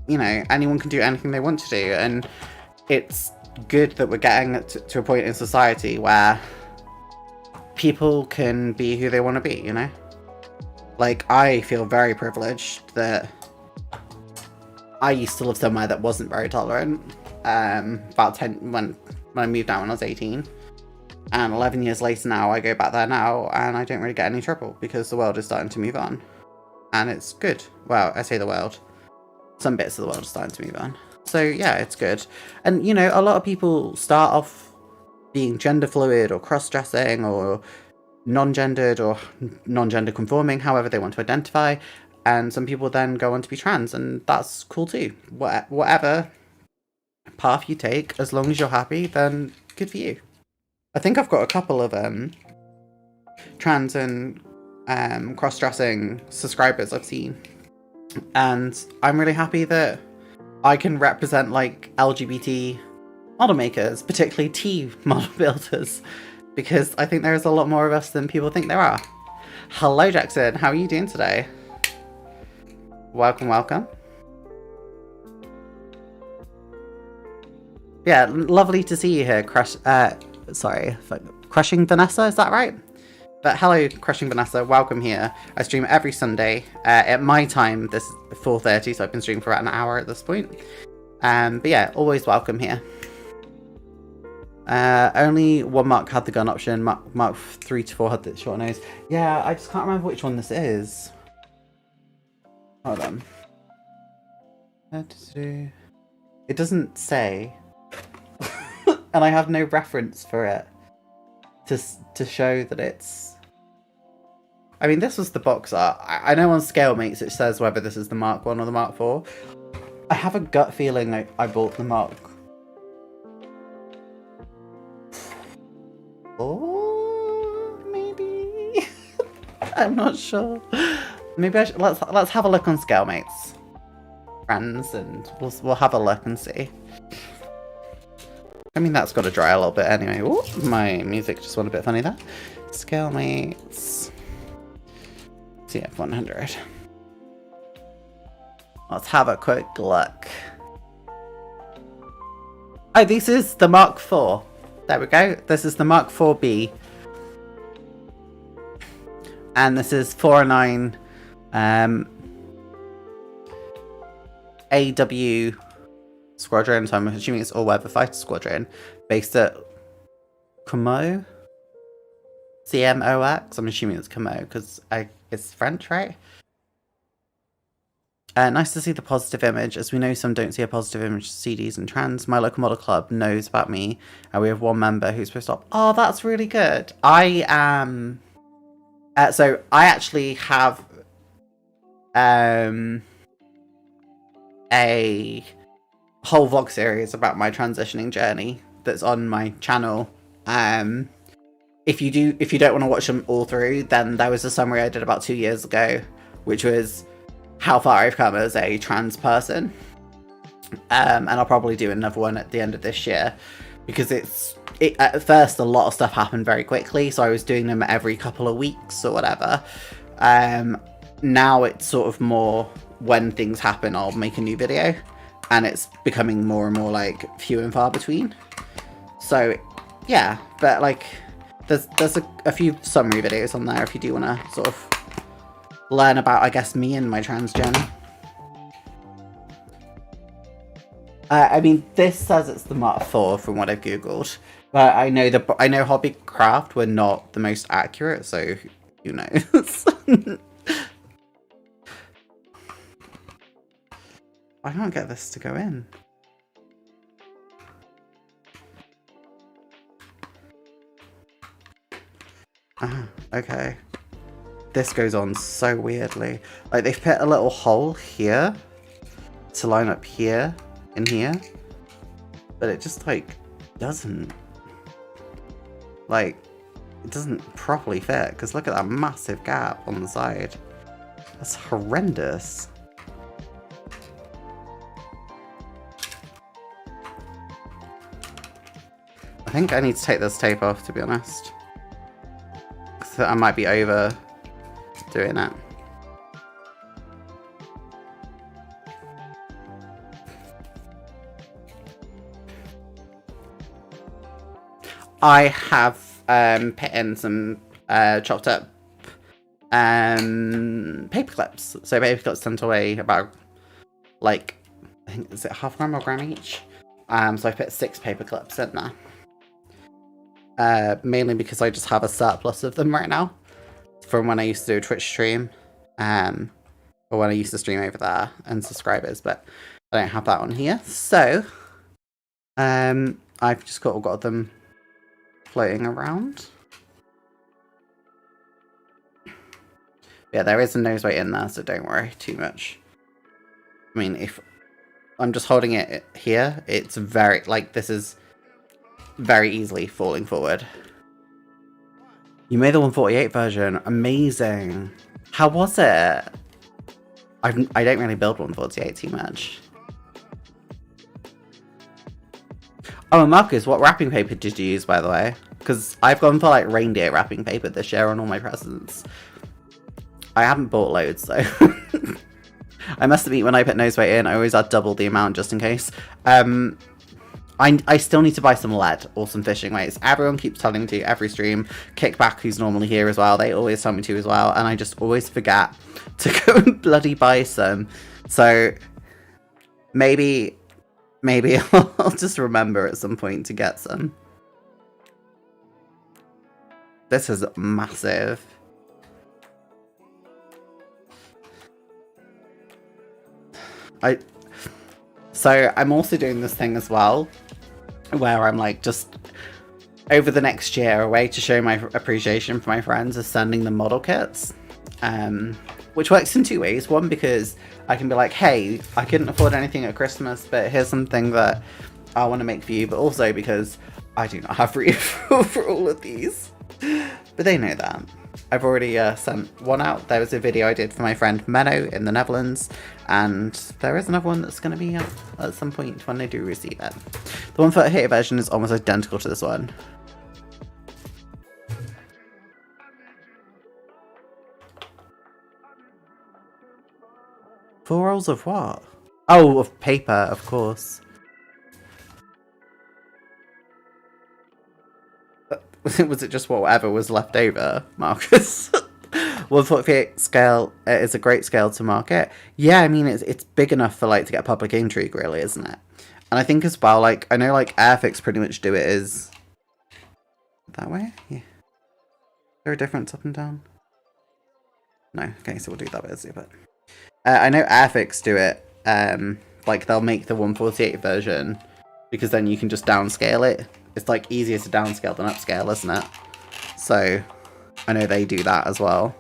you know, anyone can do anything they want to do. And it's good that we're getting to a point in society where people can be who they want to be, you know? Like, I feel very privileged that I used to live somewhere that wasn't very tolerant. About 10, when I moved out when I was 18. And 11 years later now, I go back there now, and I don't really get any trouble, because the world is starting to move on. And it's good. Well, I say the world. Some bits of the world are starting to move on. So, yeah, it's good. And, you know, a lot of people start off being gender fluid or cross-dressing or non-gendered or non-gender conforming, however they want to identify. And some people then go on to be trans, and that's cool too. Whatever path you take, as long as you're happy, then good for you. I think I've got a couple of trans and cross-dressing subscribers I've seen. And I'm really happy that I can represent like LGBT model makers, particularly tea model builders, because I think there is a lot more of us than people think there are. Hello Jackson, how are you doing today? Welcome, welcome. Yeah, lovely to see you here, Crushing Vanessa, is that right? But hello, Crushing Vanessa, welcome here. I stream every Sunday. At my time, this is 4:30, so I've been streaming for about an hour at this point. But yeah, always welcome here. Only one Mark had the gun option. Mark 3 to 4 had the short nose. Yeah, I just can't remember which one this is. Hold on. It doesn't say. And I have no reference for it to show that it's... I mean, this was the box art. I know on Scalemates it says whether this is the Mark 1 or the Mark 4. I have a gut feeling like I bought the Mark 4, maybe? I'm not sure. Maybe I should, let's have a look on Scalemates, friends, and we'll have a look and see. I mean, that's got to dry a little bit anyway. Ooh, my music just went a bit funny there. Scalemates. CF-100. Let's have a quick look. Oh, this is the Mark IV. There we go. This is the Mark 4B. And this is 409 AW Squadron, so I'm assuming it's all-weather fighter squadron, based at Como? CMOX? I'm assuming it's Como, because it's French, right? Nice to see the positive image. As we know, some don't see a positive image CDs and trans. My local model club knows about me, and we have one member who's supposed to... Oh, that's really good. I am... so, I actually have... a whole vlog series about my transitioning journey that's on my channel. If you don't want to watch them all through, then there was a summary I did about 2 years ago, which was how far I've come as a trans person. And I'll probably do another one at the end of this year, because at first a lot of stuff happened very quickly, so I was doing them every couple of weeks or whatever. Now it's sort of more when things happen, I'll make a new video, and it's becoming more and more like few and far between. So yeah, but like there's a few summary videos on there if you do want to sort of learn about, I guess, me and my trans journey. I mean, this says it's the Mark IV from what I've googled, but I know Hobbycraft were not the most accurate, so who knows. I can't get this to go in. Ah, okay. This goes on so weirdly. Like, they've put a little hole here to line up here and here, but it just, like, doesn't. Like, it doesn't properly fit, because look at that massive gap on the side. That's horrendous. I think I need to take this tape off, to be honest. So I might be over doing it. I have put in some chopped up paper clips. So paper clips tend to weigh about, like, I think, is it half a gram or a gram each? So I put 6 paper clips in there. Mainly because I just have a surplus of them right now from when I used to do a Twitch stream, or when I used to stream over there and subscribers, but I don't have that on here. So I've just got them floating around. Yeah, there is a nose weight in there, so don't worry too much. I mean, if I'm just holding it here, it's very, like, this is very easily falling forward. You made the 148 version. Amazing. How was it? I don't really build 148 too much. Oh, and Marcus, what wrapping paper did you use, by the way? Because I've gone for like reindeer wrapping paper this year on all my presents. I haven't bought loads though. I must admit, when I put nose weight in, I always add double the amount just in case. I still need to buy some lead or some fishing weights. Everyone keeps telling me to every stream. Kickback, who's normally here as well, they always tell me to as well, and I just always forget to go and bloody buy some. So maybe I'll just remember at some point to get some. This is massive. So I'm also doing this thing as well, where I'm like, just over the next year, a way to show my appreciation for my friends is sending them model kits, which works in two ways. One, because I can be like, hey, I couldn't afford anything at Christmas, but here's something that I want to make for you. But also because I do not have room for all of these, but they know that. I've already sent one out. There was a video I did for my friend Menno in the Netherlands, and there is another one that's going to be up at some point when I do receive it. The one for Hater version is almost identical to this one. Four rolls of what? Oh, of paper, of course. Was it just whatever was left over, Marcus? 148 scale is a great scale to market. Yeah, I mean, it's big enough for, like, to get public intrigue, really, isn't it? And I think as well, like, I know, like, Airfix pretty much do it is... That way? Yeah. Is there a difference up and down? No. Okay, so we'll do that bit as but I know Airfix do it, like, they'll make the 148 version, because then you can just downscale it. It's, like, easier to downscale than upscale, isn't it? So, I know they do that as well.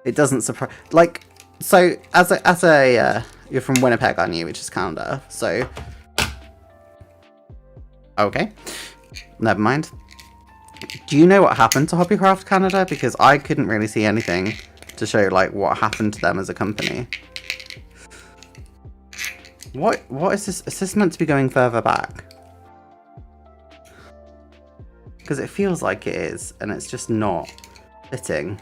It doesn't surprise... Like, so, as a you're from Winnipeg, aren't you? Which is Canada, so... Okay. Never mind. Do you know what happened to Hobbycraft Canada? Because I couldn't really see anything to show, like, what happened to them as a company. What is this? Is this meant to be going further back? Because it feels like it is, and it's just not fitting.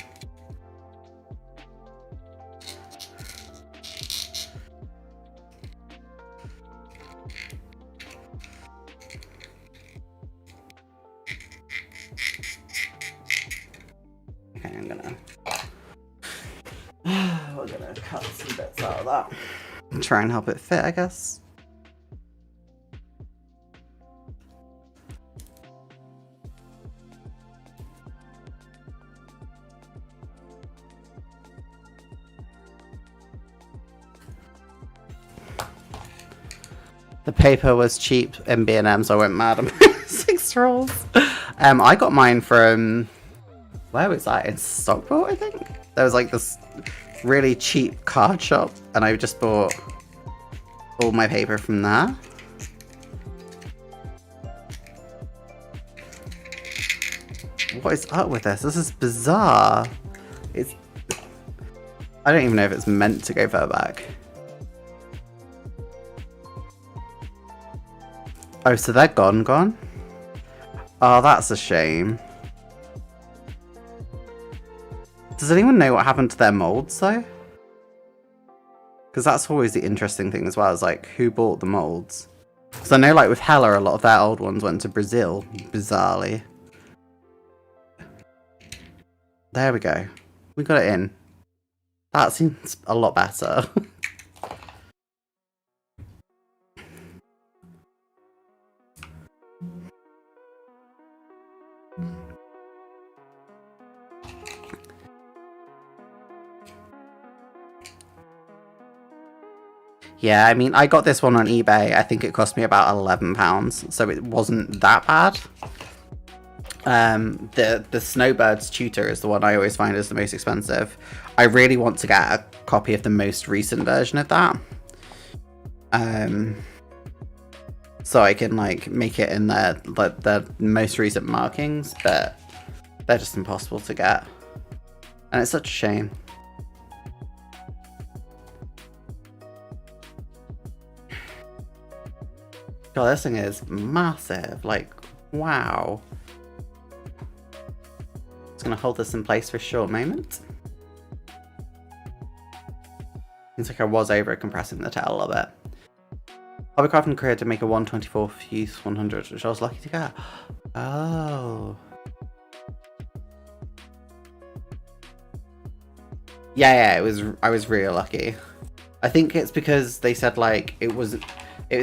Okay, we're gonna cut some bits out of that. Try and help it fit, I guess. The paper was cheap in B&M, so I went mad on my 6 rolls. I got mine from... Where was that? In Stockport, I think? There was like this really cheap card shop, and I just bought all my paper from there. What is up with this? This is bizarre. It's... I don't even know if it's meant to go further back. Oh, so they're gone? Oh, that's a shame. Does anyone know what happened to their molds, though? Because that's always the interesting thing as well, is like, who bought the molds? Because I know, like, with Hella, a lot of their old ones went to Brazil, bizarrely. There we go. We got it in. That seems a lot better. Yeah, I mean, I got this one on eBay. I think it cost me about £11, so it wasn't that bad. The Snowbird's Tutor is the one I always find is the most expensive. I really want to get a copy of the most recent version of that. So I can, like, make it in the most recent markings, but they're just impossible to get. And it's such a shame. God, this thing is massive. Like, wow. Just gonna hold this in place for a short moment. Seems like I was over compressing the tail a little bit. Hobbycraft and Korea to make a 124 Fuse 100, which I was lucky to get. Oh. Yeah, I was really lucky. I think it's because they said like it was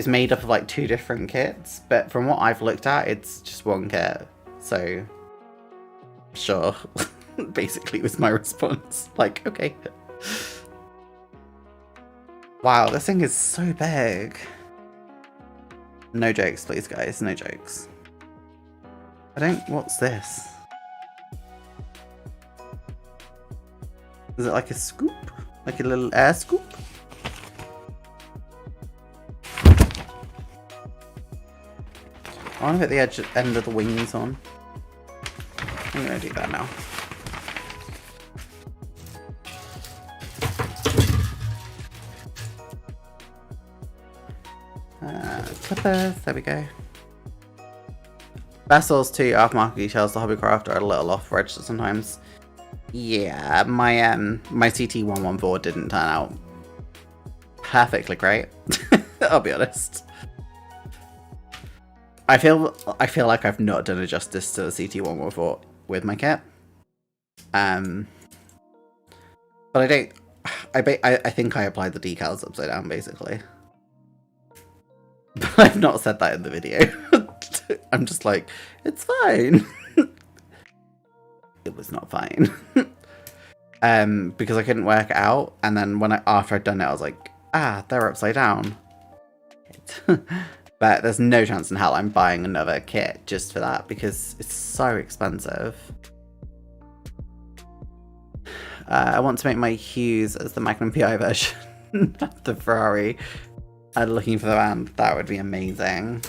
made up of like 2 different kits, but from what I've looked at, it's just 1 kit. So sure. Basically was my response. Like, okay. Wow, this thing is so big. No jokes, please, guys. No jokes. What's this? Is it like a scoop? Like a little air scoop? I want to put the end of the wings on. I'm going to do that now. Clippers, there we go. Vessels too, aftermarket details, the Hobbycraft are a little off register sometimes. Yeah, my CT-114 didn't turn out perfectly great. I'll be honest. I feel like I've not done a justice to the CT-114 with my kit. But I think I applied the decals upside down basically. But I've not said that in the video. I'm just like, it's fine. It was not fine. Because I couldn't work it out, and then after I'd done it, I was like, they're upside down. But there's no chance in hell I'm buying another kit just for that, because it's so expensive. I want to make my Hughes as the Magnum PI version of the Ferrari. Looking for the band, that would be amazing.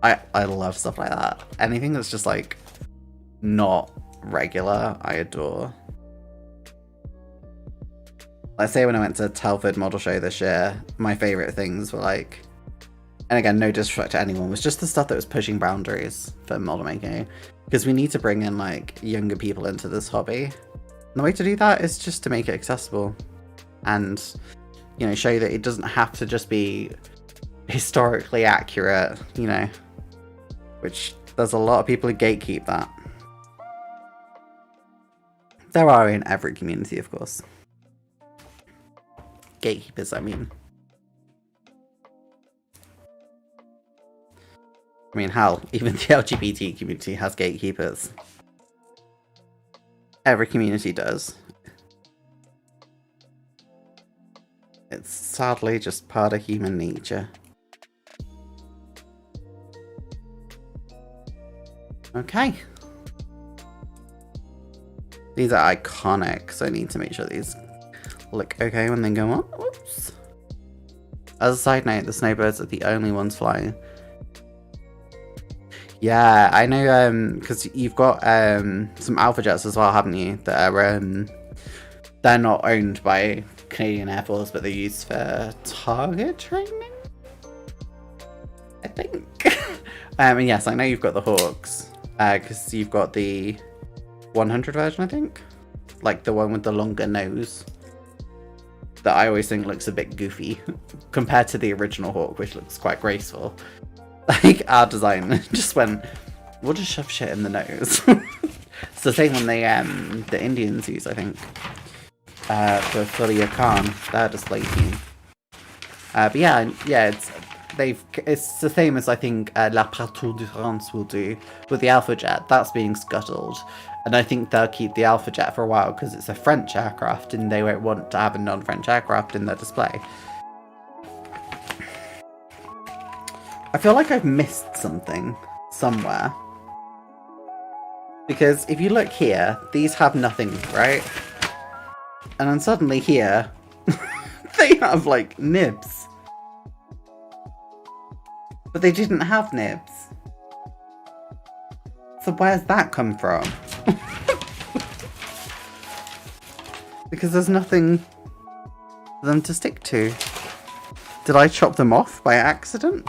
I love stuff like that. Anything that's just like not regular, I adore. Let's say when I went to Telford Model Show this year, my favourite things were like, and again, no disrespect to anyone, was just the stuff that was pushing boundaries for model making. Because we need to bring in like younger people into this hobby. And the way to do that is just to make it accessible. And you know, show that it doesn't have to just be historically accurate, you know, which there's a lot of people who gatekeep that. There are in every community, of course. Gatekeepers, I mean. I mean, hell, even the LGBT community has gatekeepers. Every community does. It's sadly just part of human nature. Okay. These are iconic, so I need to make sure these look okay when they go on. Whoops. As a side note, the snowbirds are the only ones flying. Yeah, I know, because you've got some Alpha Jets as well, haven't you? That are, they're not owned by Canadian Air Force, but they're used for target training, I think. And yes, I know you've got the Hawks, because you've got the 100 version, I think, like the one with the longer nose, that I always think looks a bit goofy compared to the original Hawk, which looks quite graceful. Like, our design just went, we'll just shove shit in the nose. It's the same one the Indians use, I think. For Fulia Khan, their display team. But yeah, it's the same as I think La Patrouille de France will do with the Alpha Jet. That's being scuttled, and I think they'll keep the Alpha Jet for a while because it's a French aircraft, and they won't want to have a non-French aircraft in their display. I feel like I've missed something somewhere, because if you look here, these have nothing, right? And then suddenly here, they have, like, nibs. But they didn't have nibs. So where's that come from? Because there's nothing for them to stick to. Did I chop them off by accident?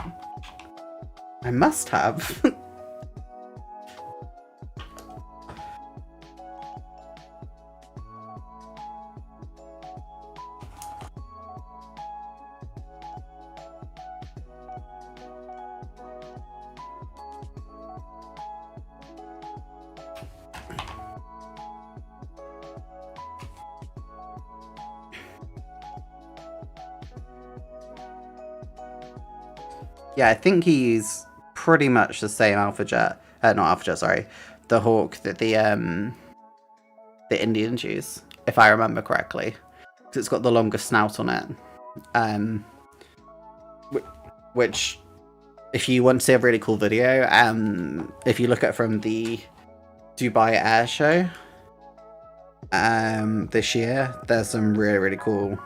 I must have. Yeah, I think he's pretty much the same alpha jet. Not alpha jet, sorry. The Hawk that the Indians use, if I remember correctly. Because it's got the longest snout on it. Which, if you want to see a really cool video, if you look at from the Dubai Air Show this year, there's some really, really cool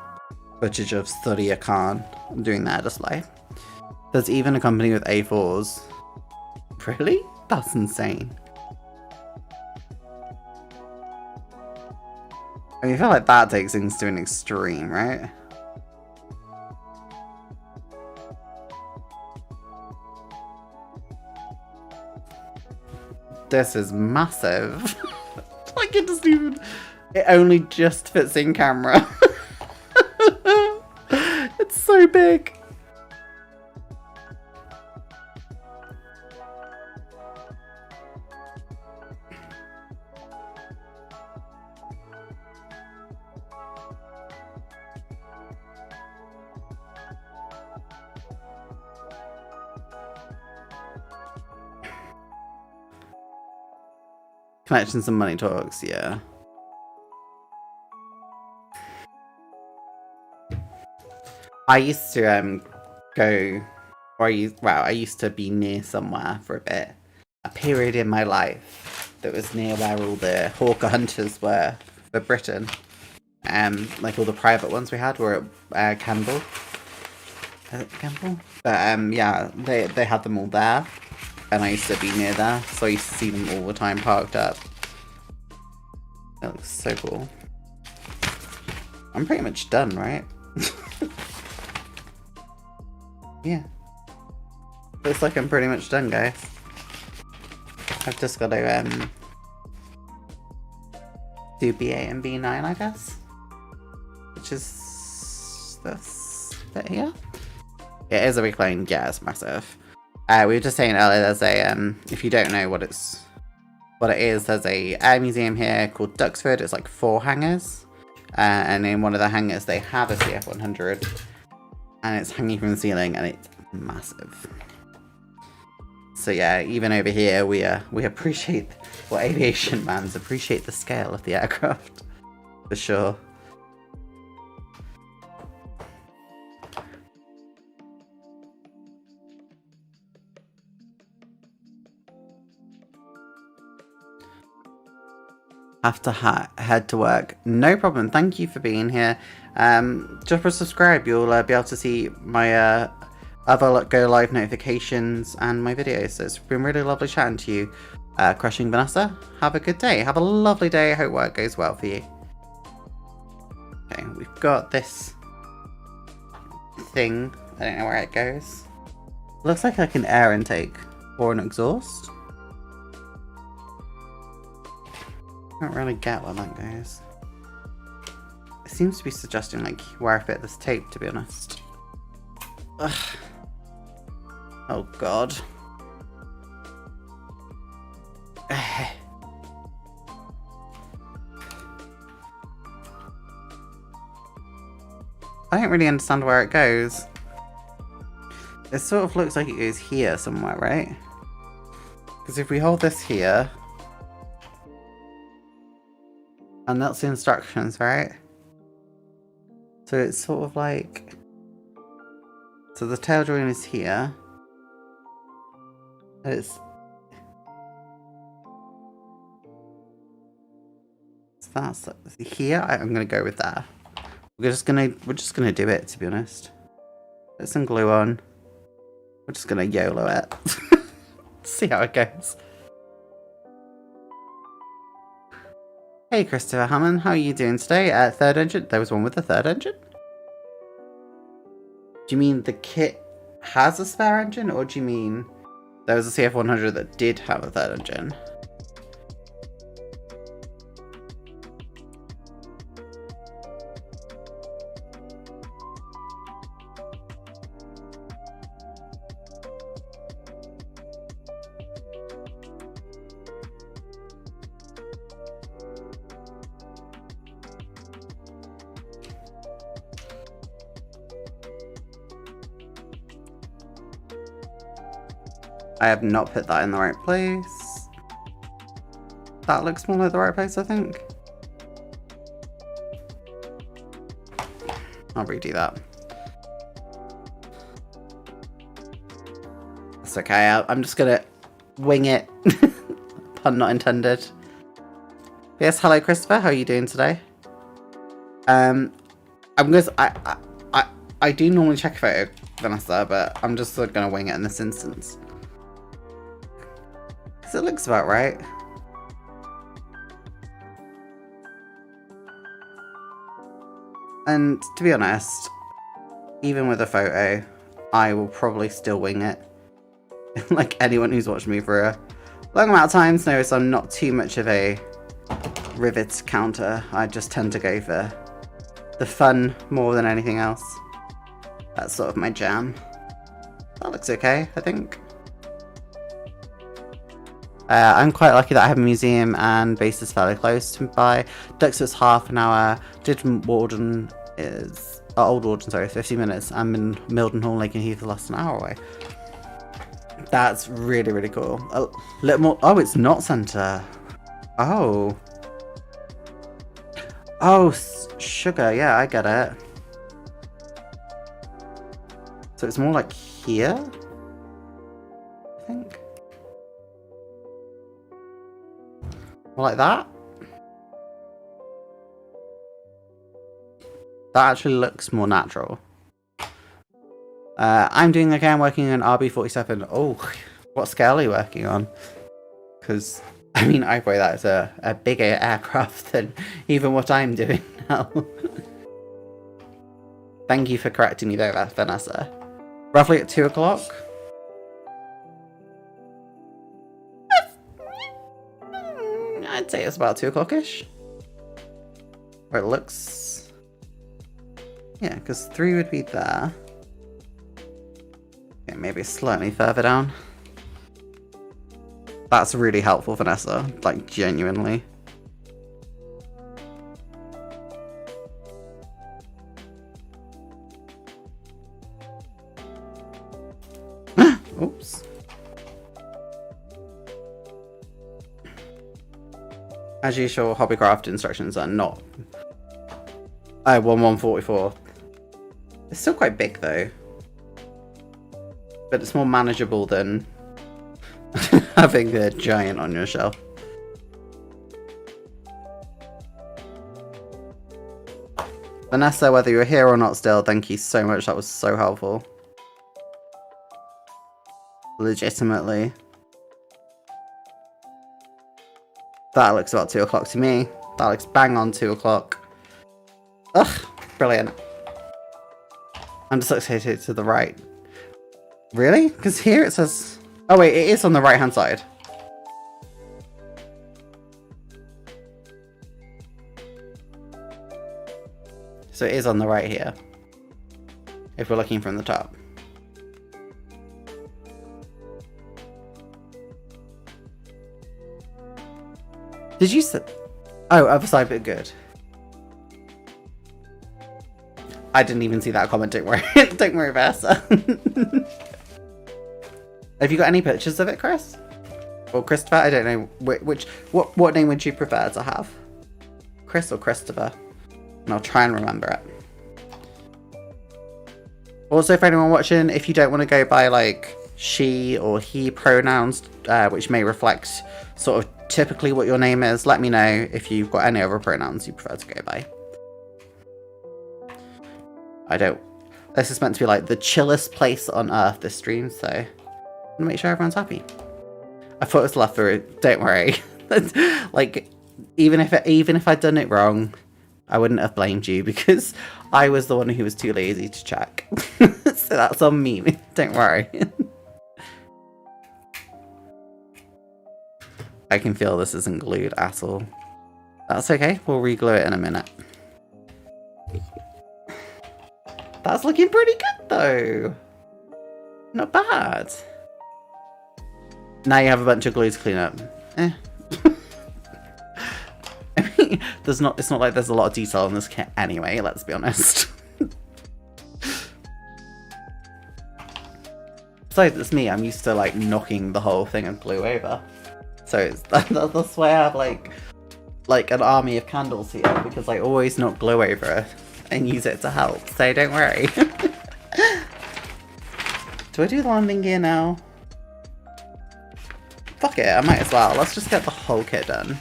footage of Surya Khan doing that display. There's even a company with A4s. Really? That's insane. I mean, I feel like that takes things to an extreme, right? This is massive. Like, it doesn't even... It only just fits in camera. It's so big. Connections and money talks, yeah. I used to I used to be near somewhere for a bit. A period in my life that was near where all the hawker hunters were for Britain. Like all the private ones we had were at Campbell. Campbell? But yeah, they had them all there. And I used to be near there, so I used to see them all the time parked up. That looks so cool. I'm pretty much done, right? Yeah. Looks like I'm pretty much done, guys. I've just got to do B8 and B9, I guess. Which is this bit here. It is a reclaimed, yeah, it's massive. We were just saying earlier, there's a, if you don't know what it is, there's a air museum here called Duxford. It's like 4 hangars. And in one of the hangars, they have a CF-100. And it's hanging from the ceiling, and it's massive. So yeah, even over here, we appreciate, well, aviation fans appreciate the scale of the aircraft. For sure. Have to head to work. No problem. Thank you for being here. Just press subscribe. You'll be able to see my other go live notifications and my videos. So it's been really lovely chatting to you, Crushing Vanessa. Have a good day. Have a lovely day. I hope work goes well for you. Okay, we've got this thing. I don't know where it goes. Looks like an air intake or an exhaust. I don't really get where that goes. It seems to be suggesting like where I fit this tape, to be honest. Ugh. Oh god. I don't really understand where it goes. It sort of looks like it goes here somewhere, right? Because if we hold this here, and that's the instructions, right? So it's sort of like... So the tail joint is here. And it's... So that's here. I'm gonna go with that. We're just gonna do it, to be honest. Put some glue on. We're just gonna YOLO it. See how it goes. Hey Christopher Hammond, how are you doing today? Third engine? There was one with the third engine? Do you mean the kit has a spare engine, or do you mean there was a CF-100 that did have a third engine? I have not put that in the right place. That looks more like the right place, I think. I'll redo that. It's okay, I'm just gonna wing it. Pun not intended. Yes, hello Christopher, how are you doing today? I do normally check a photo, Vanessa, but I'm just gonna wing it in this instance. Because it looks about right. And to be honest, even with a photo, I will probably still wing it. Like anyone who's watched me for a long amount of times knows I'm not too much of a rivet counter. I just tend to go for the fun more than anything else. That's sort of my jam. That looks okay, I think. I'm quite lucky that I have a museum and base is fairly close to by. Duxford's half an hour. Didden Warden is Old Warden, sorry, 50 minutes. I'm in Mildenhall, Lake and Heath, less than an hour away. That's really, really cool. A little more. Oh, it's not centre. Oh. Oh, sugar. Yeah, I get it. So it's more like here, I think. More like that. That actually looks more natural. I'm doing okay. I'm working on RB47. Oh, what scale are you working on? Because, I mean, I weigh that as a bigger aircraft than even what I'm doing now. Thank you for correcting me though, Vanessa. Roughly at 2 o'clock. I'd say it's about 2 o'clock-ish. Where it looks... Yeah, because 3 would be there. Okay, maybe slightly further down. That's really helpful, Vanessa. Like, genuinely. Oops. As usual, Hobbycraft instructions are not... Oh, 1144. It's still quite big, though. But it's more manageable than having a giant on your shelf. Vanessa, whether you're here or not still, thank you so much. That was so helpful. Legitimately. That looks about 2 o'clock to me. That looks bang on 2 o'clock. Ugh, brilliant. I'm just excited to the right. Really? Because here it says... Oh wait, it is on the right hand side. So it is on the right here. If we're looking from the top. Did you say... Oh, other side, but good. I didn't even see that comment, don't worry. Don't worry, Vanessa. Have you got any pictures of it, Chris? Or Christopher? I don't know what name would you prefer to have? Chris or Christopher? And I'll try and remember it. Also, for anyone watching, if you don't want to go by like she or he pronouns, which may reflect sort of typically what your name is, let me know if you've got any other pronouns you prefer to go by. I don't... This is meant to be like the chillest place on earth, this stream, so... I'm gonna make sure everyone's happy. I thought it was left through, don't worry. Like, even if I'd done it wrong, I wouldn't have blamed you, because I was the one who was too lazy to check. So that's on me, don't worry. I can feel this isn't glued at all. That's okay, we'll re-glue it in a minute. That's looking pretty good though. Not bad. Now you have a bunch of glue to clean up. Eh. I mean, it's not like there's a lot of detail in this kit anyway, let's be honest. Besides, it's me, I'm used to like knocking the whole thing of glue over. So that's why I have like an army of candles here, because I always knock glue over it and use it to help, so don't worry. Do I do the landing gear now? Fuck it, I might as well. Let's just get the whole kit done.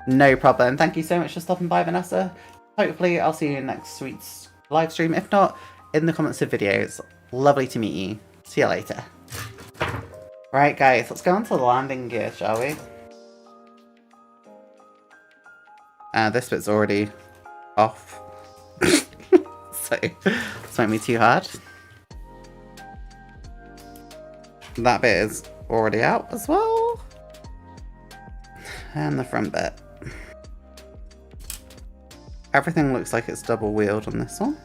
No problem. Thank you so much for stopping by, Vanessa. Hopefully I'll see you in next week's live stream. If not, in the comments of videos. Lovely to meet you. See you later. Right guys, let's go on to the landing gear, shall we? This bit's already off. So, this won't be too hard. That bit is already out as well. And the front bit. Everything looks like it's double wheeled on this one.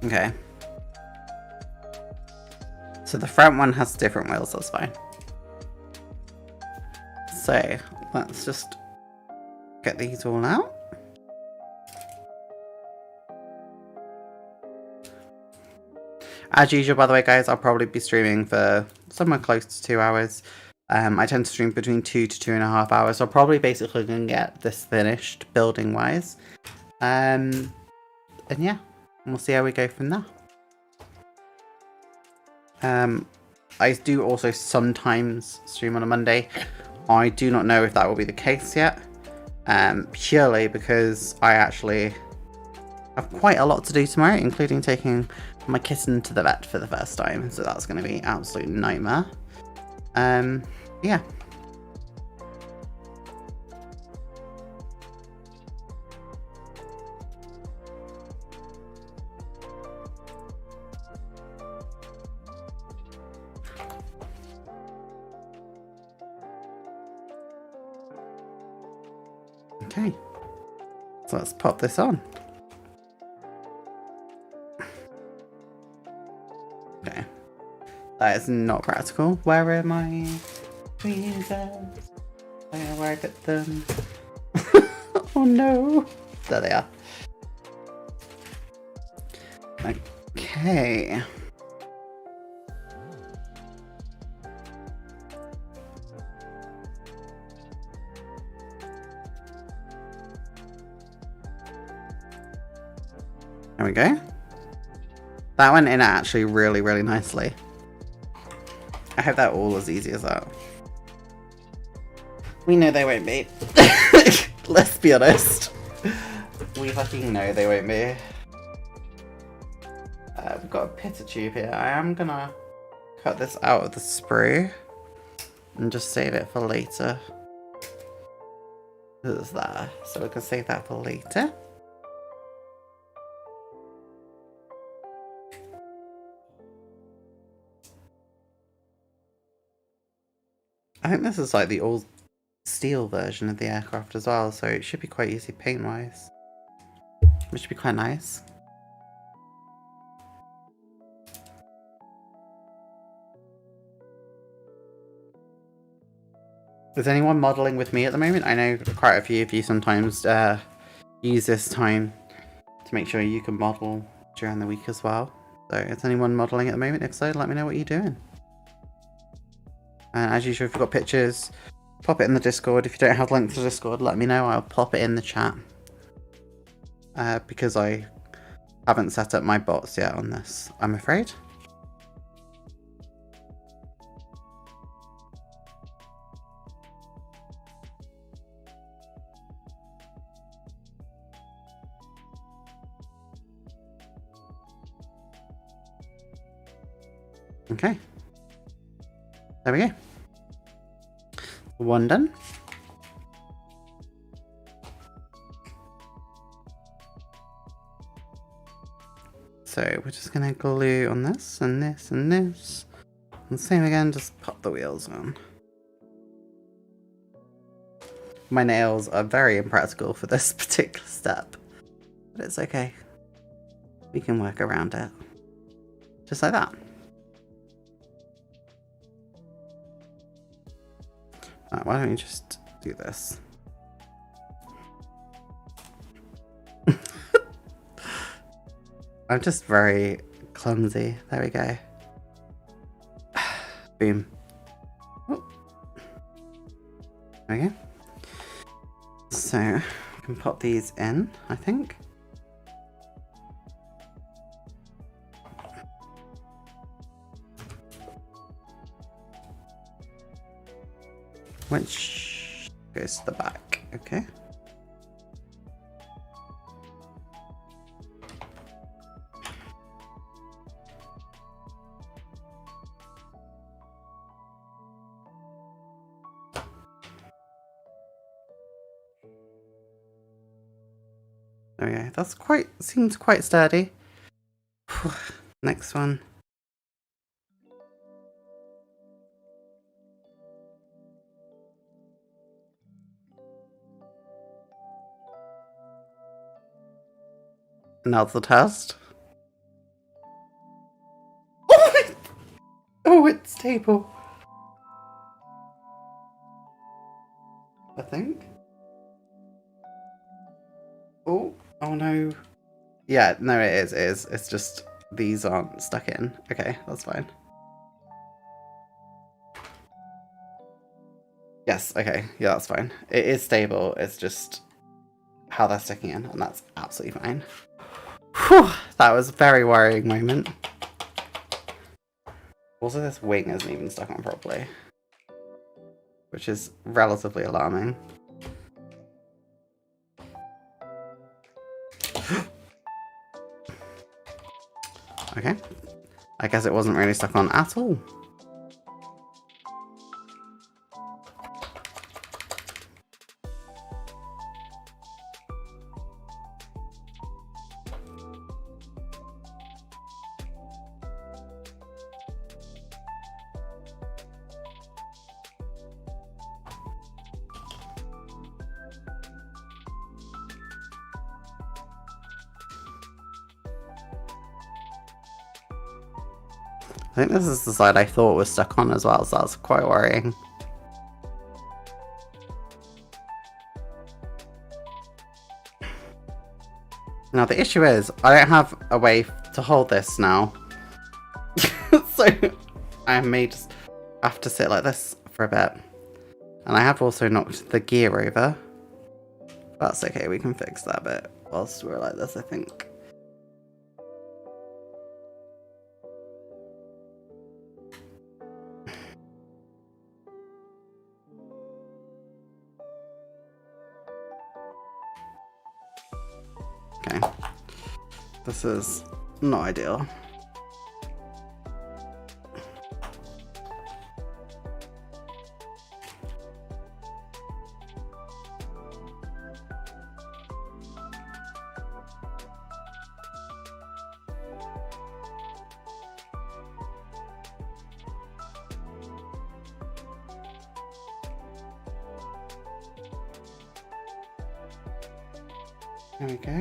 Okay. So the front one has different wheels, that's fine. So, let's just get these all out. As usual, by the way, guys, I'll probably be streaming for somewhere close to 2 hours. I tend to stream between 2 to 2.5 hours, so I'll probably basically gonna get this finished, building-wise. And yeah, we'll see how we go from there. I do also sometimes stream on a Monday. I do not know if that will be the case yet, purely because I actually have quite a lot to do tomorrow, including taking my kitten to the vet for the first time, so that's going to be an absolute nightmare. Yeah. Okay, so let's pop this on. Okay, that is not practical. Where are my tweezers? I don't know where I put them. Oh no! There they are. Okay. There we go. That went in actually really, really nicely. I hope that all as easy as that. We know they won't be. Let's be honest. We fucking know they won't be. We've got a pitter tube here. I am gonna cut this out of the sprue and just save it for later. It's there, so we can save that for later. I think this is like the old steel version of the aircraft as well, so it should be quite easy paint-wise. Which should be quite nice. Is anyone modelling with me at the moment? I know quite a few of you sometimes use this time to make sure you can model during the week as well. So is anyone modelling at the moment? If so, let me know what you're doing. And as usual, if you've got pictures, pop it in the Discord. If you don't have links to Discord, let me know. I'll pop it in the chat. Because I haven't set up my bots yet on this, I'm afraid. Okay. There we go. One done. So we're just gonna glue on this and this and this. And same again, just pop the wheels on. My nails are very impractical for this particular step, but it's okay. We can work around it. Just like that. Right, why don't you just do this? I'm just very clumsy. There we go. Boom. Oh. There we go. So, I can pop these in, I think. Which goes to the back, okay. There we go. That's seems quite sturdy. Next one. Now the test. Oh, it's stable. I think. Oh no. Yeah, no, it is. It's just these aren't stuck in. Okay, that's fine. Yes, okay. Yeah, that's fine. It is stable. It's just how they're sticking in, and that's absolutely fine. Whew, that was a very worrying moment. Also, this wing isn't even stuck on properly, which is relatively alarming. Okay. I guess it wasn't really stuck on at all. I think this is the side I thought was stuck on as well, so that's quite worrying. Now the issue is, I don't have a way to hold this now. So I may just have to sit like this for a bit. And I have also knocked the gear over. That's okay, we can fix that bit whilst we're like this, I think. Okay, this is not ideal. There we go.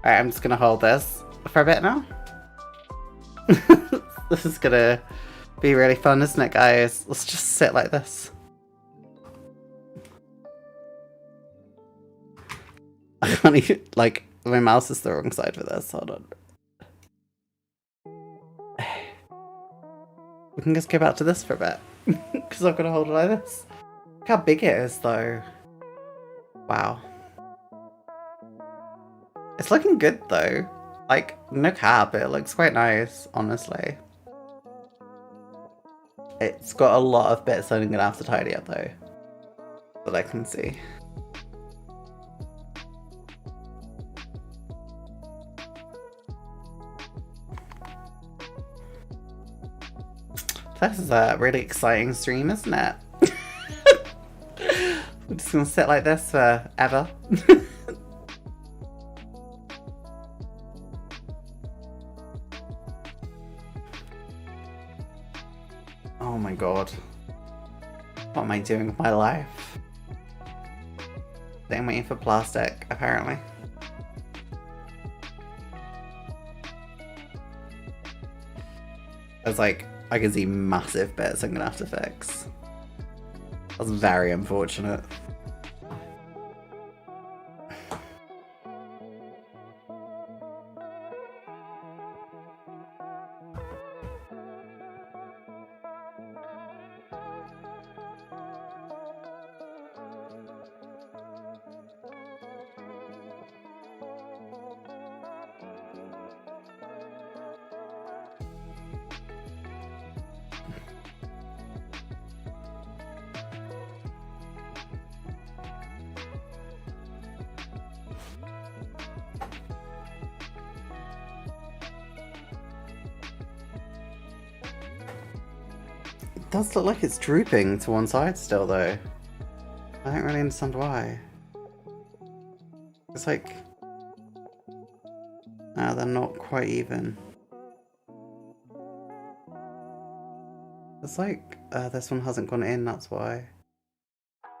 Alright, I'm just gonna hold this for a bit now. This is gonna be really fun, isn't it, guys? Let's just sit like this. I can't even, like, my mouse is the wrong side for this. Hold on. We can just go back to this for a bit. Because I've got to hold it like this. Look how big it is, though. Wow. It's looking good, though. Like, no cap, it looks quite nice, honestly. It's got a lot of bits I'm going to have to tidy up, though. That I can see. This is a really exciting stream, isn't it? We're just gonna sit like this forever. Oh my god. What am I doing with my life? I'm waiting for plastic, apparently. There's like, I can see massive bits I'm gonna have to fix. That's very unfortunate. It does look like it's drooping to one side still, though. I don't really understand why. It's like... they're not quite even. It's like... this one hasn't gone in, that's why.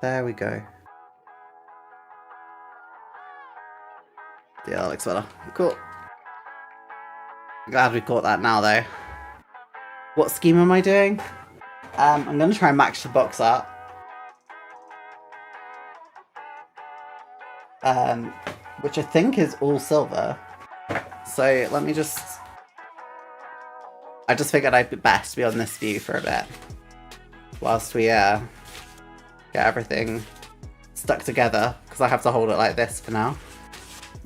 There we go. Yeah, that looks better. Cool. Glad we caught that now, though. What scheme am I doing? I'm going to try and match the box up. Which I think is all silver. So let me just... I just figured I'd be best be on this view for a bit. Whilst we get everything stuck together. Because I have to hold it like this for now.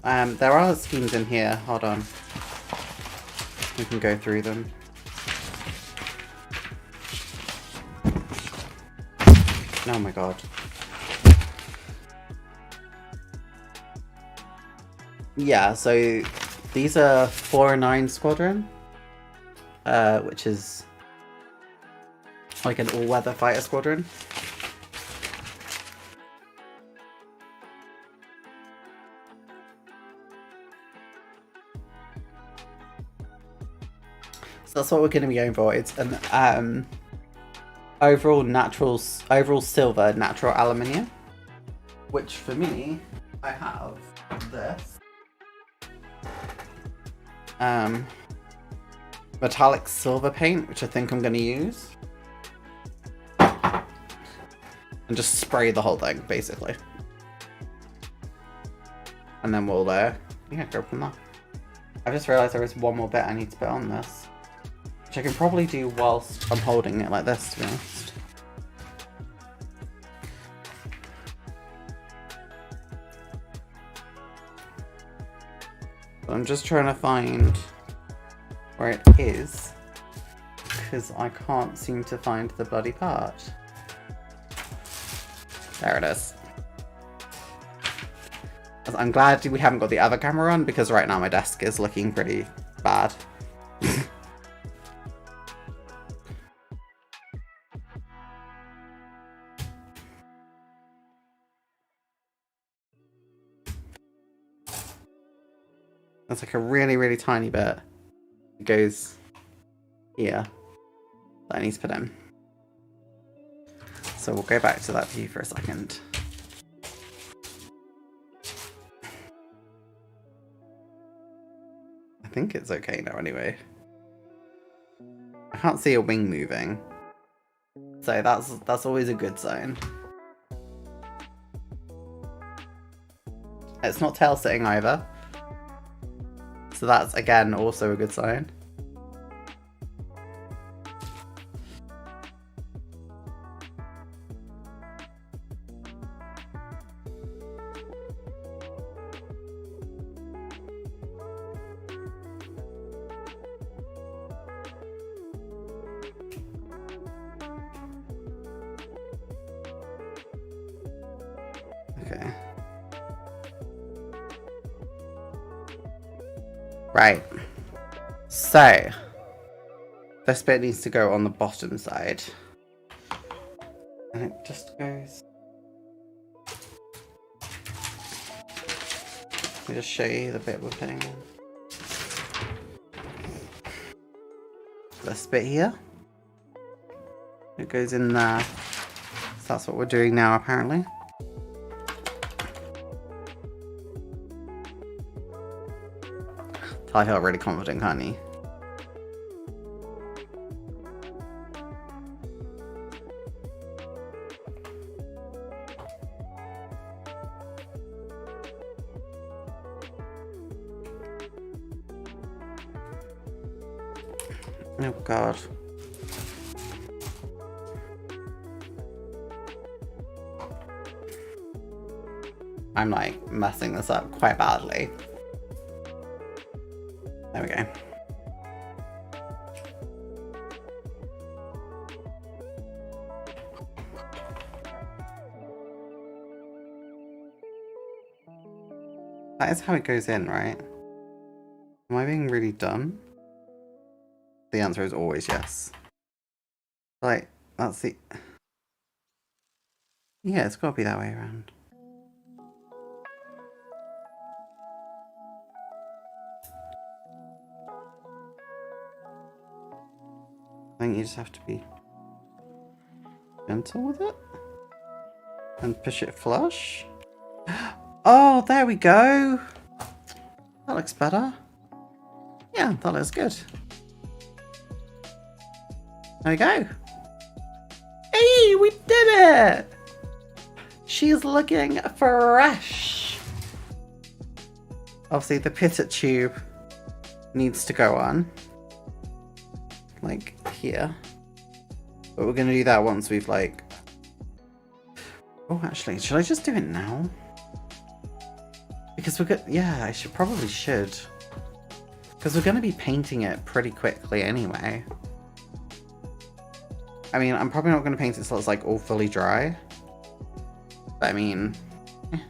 There are schemes in here. Hold on. We can go through them. Oh my god. Yeah, so these are 409 Squadron, which is like an all-weather fighter squadron. So that's what we're going to be going for. It's an overall silver natural aluminium, which for me, I have this metallic silver paint, which I think I'm going to use, and just spray the whole thing basically, and then we'll go from there. I just realised there is one more bit I need to put on this, which I can probably do whilst I'm holding it like this, to be honest. I'm just trying to find where it is, because I can't seem to find the bloody part. There it is. I'm glad we haven't got the other camera on, because right now my desk is looking pretty bad. That's like a really, really tiny bit. It goes here. That I need to put in. So we'll go back to that view for a second. I think it's okay now anyway. I can't see a wing moving. So that's always a good sign. It's not tail sitting either. So that's, again, also a good sign. Okay. Right. So, This bit needs to go on the bottom side. And it just goes... Let me just show you the bit we're putting in. This bit here. It goes in there. So that's what we're doing now, apparently. I felt really confident, can't you? Oh god. I'm like messing this up quite badly. There we go. That is how it goes in, right? Am I being really dumb? The answer is always yes. Like, that's the... Yeah, it's got to be that way around. I think you just have to be gentle with it. And push it flush. Oh, there we go. That looks better. Yeah, that looks good. There we go. Hey, we did it! She's looking fresh. Obviously, the pitted tube needs to go on. Like here. But we're going to do that once we've like... Oh, actually, should I just do it now? Because we're good. Yeah, probably should. Because we're going to be painting it pretty quickly anyway. I mean, I'm probably not going to paint it so it's like all fully dry. But I mean, it's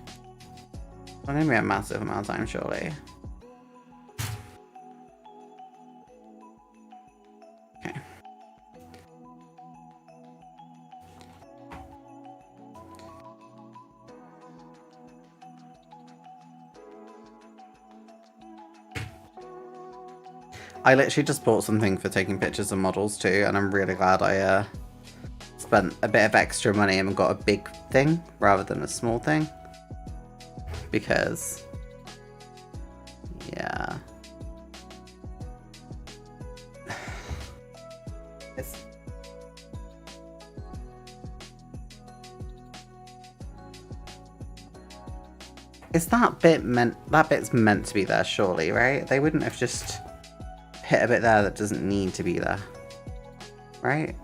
not going to be a massive amount of time, surely. Okay. I literally just bought something for taking pictures of models too, and I'm really glad I spent a bit of extra money and got a big thing rather than a small thing. Because, yeah. Is that bit's meant to be there, surely, right? They wouldn't have just hit a bit there that doesn't need to be there, right?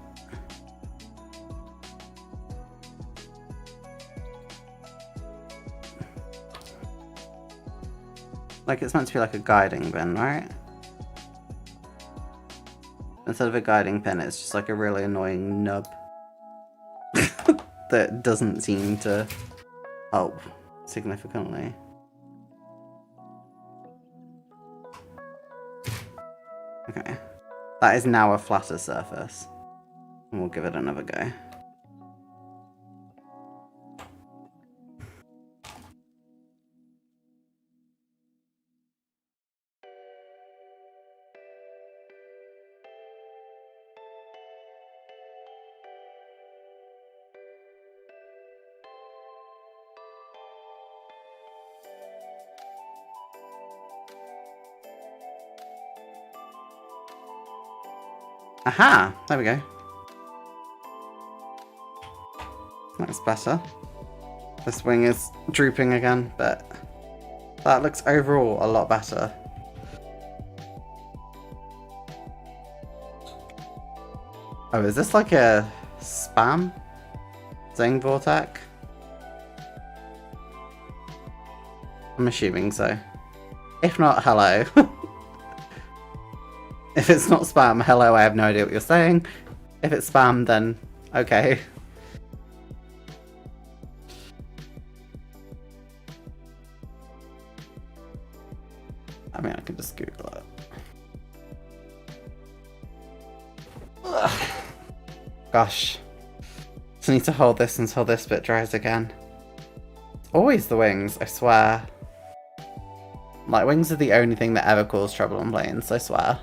Like, it's meant to be like a guiding pin, right? Instead of a guiding pin, it's just like a really annoying nub that doesn't seem to help significantly. Okay, that is now a flatter surface, and we'll give it another go. Aha! There we go. That's better. This wing is drooping again, but that looks overall a lot better. Oh, is this like a spam? Zing Vortex? I'm assuming so. If not, hello. If it's not spam, hello, I have no idea what you're saying. If it's spam, then okay. I mean, I can just Google it. Gosh. Just need to hold this until this bit dries again. It's always the wings, I swear. Like, wings are the only thing that ever cause trouble on planes, I swear.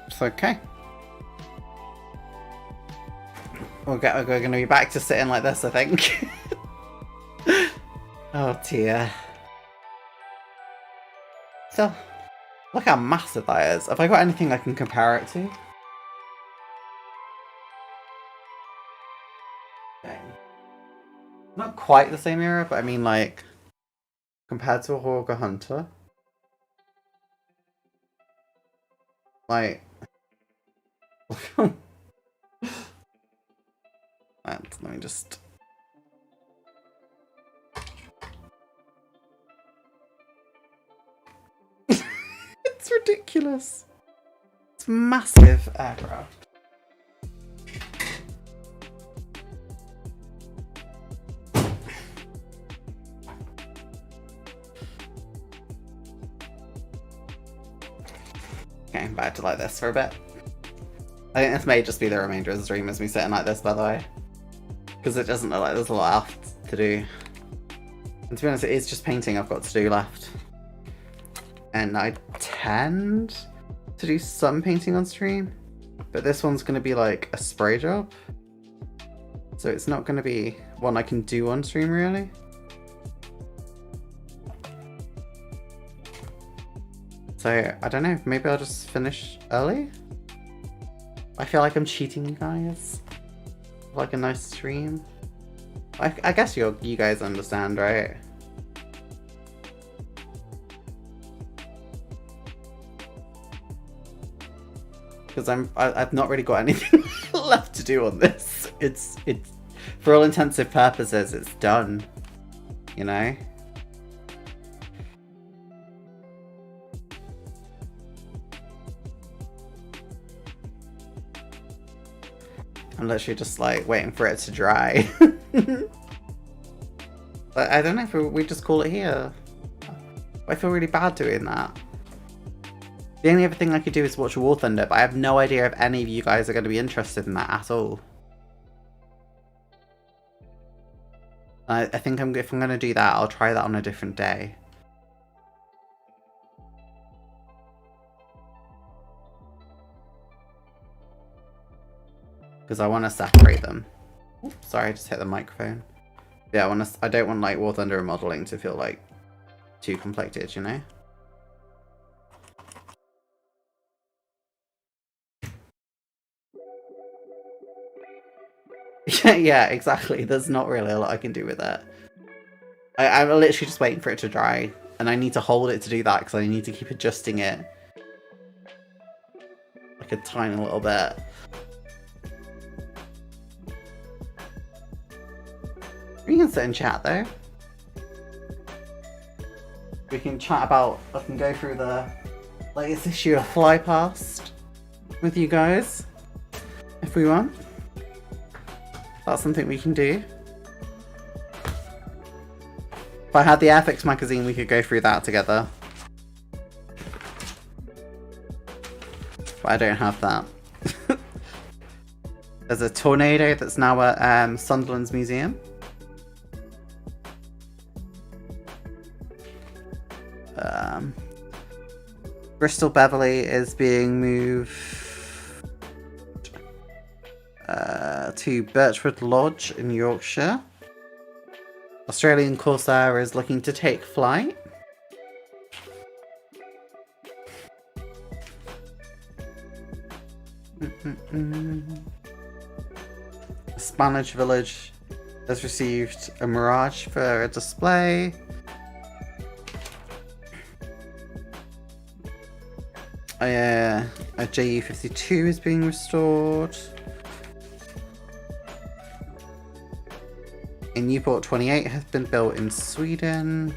It's okay. We're going to be back to sitting like this, I think. Oh dear. So, look how massive that is. Have I got anything I can compare it to? Okay. Not quite the same era, but I mean like, compared to a Hawker Hunter. Like, let me just... It's ridiculous. It's massive aircraft. Okay, I'm back to like this for a bit. I think this may just be the remainder of the stream as me sitting like this, by the way. Because it doesn't look like there's a lot left to do. And to be honest, it is just painting I've got to do left. And I tend to do some painting on stream. But this one's going to be like a spray job. So it's not going to be one I can do on stream, really. So, I don't know, maybe I'll just finish early? I feel like I'm cheating you guys. Like a nice stream. I guess you guys understand, right? Because I've not really got anything left to do on this. It's for all intensive purposes, it's done. You know? I'm literally just like waiting for it to dry. But I don't know if we just call it here. I feel really bad doing that. The only other thing I could do is watch War Thunder, but I have no idea if any of you guys are going to be interested in that at all. I think if I'm going to do that, I'll try that on a different day. Because I want to separate them. Oops, sorry, I just hit the microphone. Yeah, I don't want like War Thunder and modeling to feel like too conflicted, you know? Yeah, exactly. There's not really a lot I can do with it. I'm literally just waiting for it to dry. And I need to hold it to do that because I need to keep adjusting it. Like a tiny little bit. We can sit and chat though. We can chat about, I can go through the latest issue of Fly Past with you guys. If we want. That's something we can do. If I had the Airfix magazine, we could go through that together. But I don't have that. There's a Tornado that's now at Sunderland's museum. Bristol Beverley is being moved to Birchwood Lodge in Yorkshire. Australian Corsair is looking to take flight. Spanish Village has received a Mirage for a display. A JU-52 is being restored. A Newport 28 has been built in Sweden.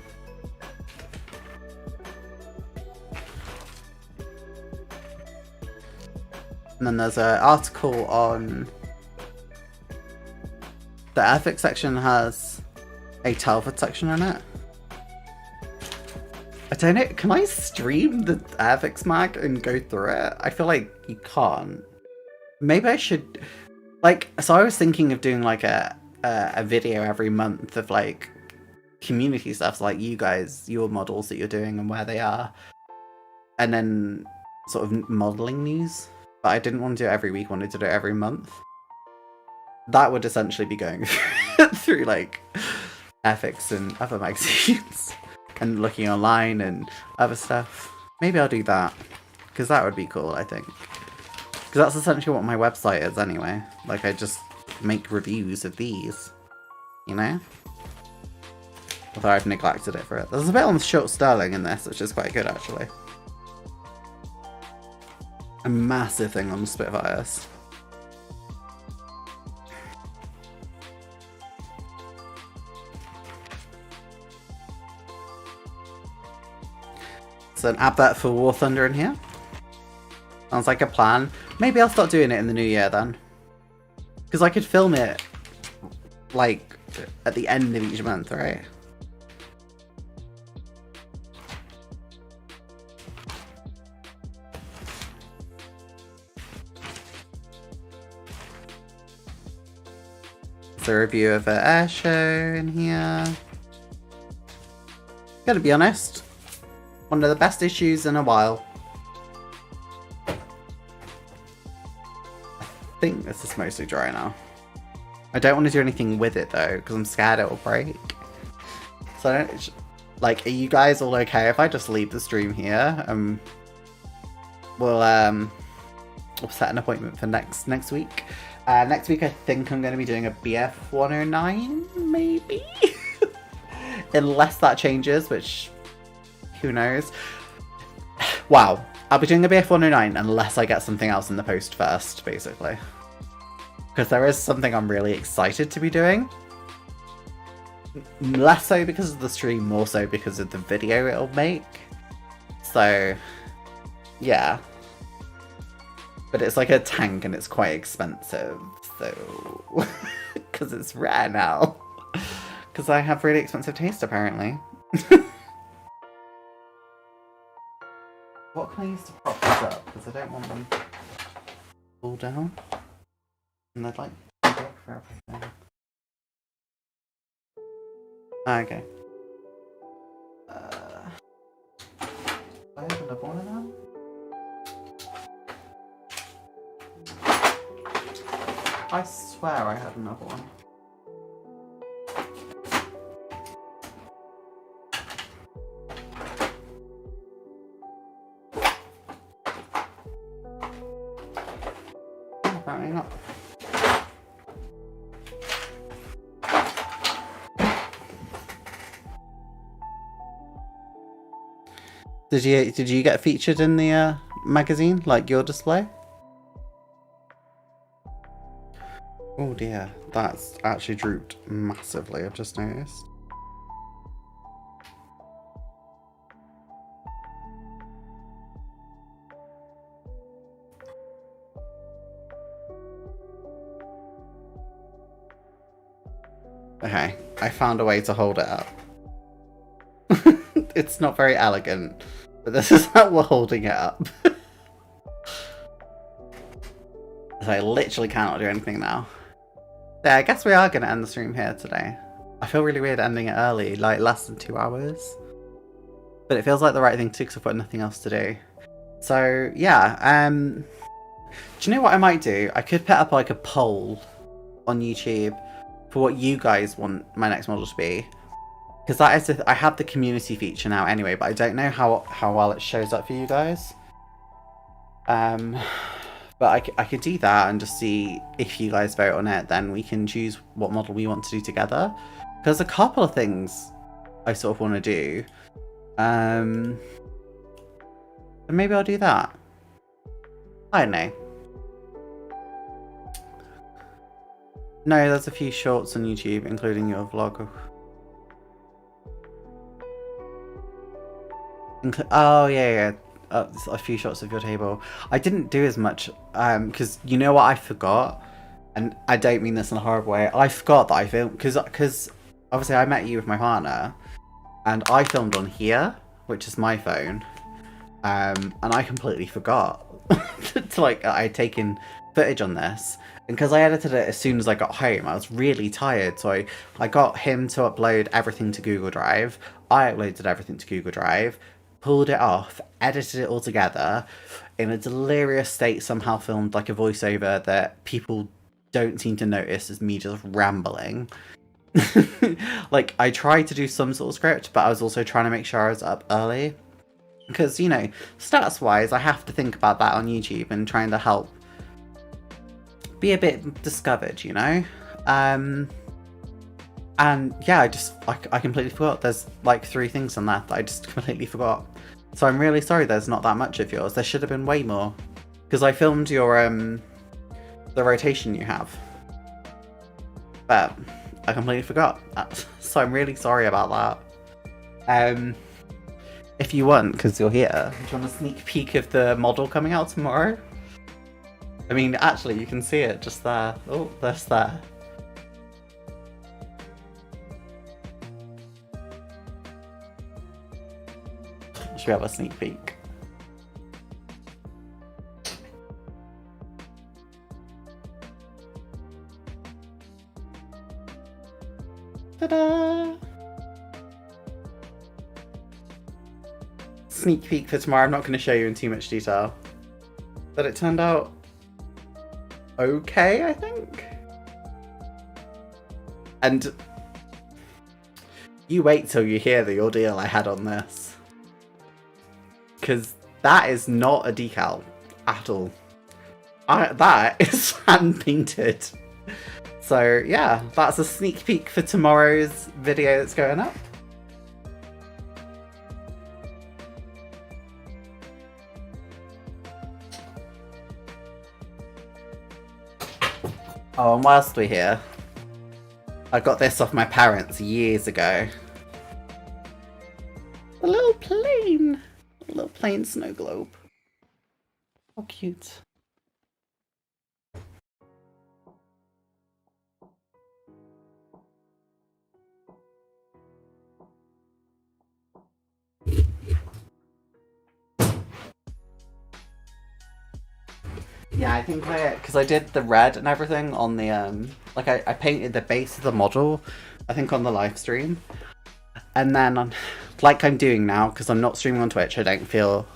And then there's an article on the Airfix section has a Telford section in it. I don't know, can I stream the Airfix mag and go through it? I feel like you can't. Maybe I should, like, so I was thinking of doing like a video every month of like community stuff, like you guys, your models that you're doing and where they are. And then sort of modeling news. But I didn't want to do it every week, I wanted to do it every month. That would essentially be going through like Airfix and other magazines. And looking online and other stuff. Maybe I'll do that. Because that would be cool, I think. Because that's essentially what my website is anyway. Like, I just make reviews of these. You know? Although I've neglected it for it. There's a bit on short Sterling in this, which is quite good, actually. A massive thing on Spitfires. An advert for War Thunder in here. Sounds like a plan. Maybe I'll start doing it in the new year then. Because I could film it like at the end of each month, right? There's a review of an air show in here. Gotta be honest. One of the best issues in a while. I think this is mostly dry now. I don't want to do anything with it though, because I'm scared it will break. So I don't, like, are you guys all okay if I just leave the stream here? We'll set an appointment for next week. Next week I think I'm going to be doing a BF-109, maybe? Unless that changes, which... who knows? Wow. I'll be doing a BF-109 unless I get something else in the post first, basically. Because there is something I'm really excited to be doing. Less so because of the stream, more so because of the video it'll make. So, yeah. But it's like a tank and it's quite expensive, so... because it's rare now. Because I have really expensive taste, apparently. What can I use to prop these up? Because I don't want them to fall down. And I'd like to work for everything. Okay. I have another one of them? I swear I had another one. Apparently not. Did you get featured in the magazine, like your display? Oh dear, that's actually drooped massively, I've just noticed. Okay, I found a way to hold it up. It's not very elegant, but this is how we're holding it up. So I literally cannot do anything now. Yeah, I guess we are going to end the stream here today. I feel really weird ending it early, like less than 2 hours. But it feels like the right thing to do because I've got nothing else to do. So, yeah. Do you know what I might do? I could put up like a poll on YouTube for what you guys want my next model to be. Because that is, I have the community feature now anyway, but I don't know how well it shows up for you guys. But I could do that and just see if you guys vote on it, then we can choose what model we want to do together. There's a couple of things I sort of want to do. And maybe I'll do that. I don't know. No, there's a few shorts on YouTube, including your vlog. Oh, yeah. A few shots of your table. I didn't do as much, because you know what I forgot? And I don't mean this in a horrible way. I forgot that I filmed, because obviously I met you with my partner, and I filmed on here, which is my phone, and I completely forgot to, like, I had taken footage on this. And because I edited it as soon as I got home, I was really tired, so I got him to upload everything to Google Drive. I uploaded everything to Google Drive, pulled it off, edited it all together, in a delirious state somehow filmed like a voiceover that people don't seem to notice as me just rambling. Like, I tried to do some sort of script, but I was also trying to make sure I was up early. Because, you know, stats-wise, I have to think about that on YouTube and trying to help be a bit discovered, you know? And yeah, I completely forgot. There's like 3 things on that I just completely forgot. So I'm really sorry there's not that much of yours. There should have been way more. Because I filmed your, the rotation you have. But I completely forgot. So I'm really sorry about that. If you want, because you're here, do you want a sneak peek of the model coming out tomorrow? I mean, actually, you can see it just there. Oh, that's there. Should we have a sneak peek? Ta-da! Sneak peek for tomorrow. I'm not going to show you in too much detail. But it turned out okay, I think. And you wait till you hear the ordeal I had on this. Because that is not a decal at all. That is hand painted. So yeah, that's a sneak peek for tomorrow's video that's going up. Oh, and whilst we're here, I got this off my parents years ago. A little plane. A little plain snow globe. How cute. Yeah, I think because I did the red and everything on the, like I painted the base of the model, I think on the live stream. And then, like I'm doing now, because I'm not streaming on Twitch, I don't feel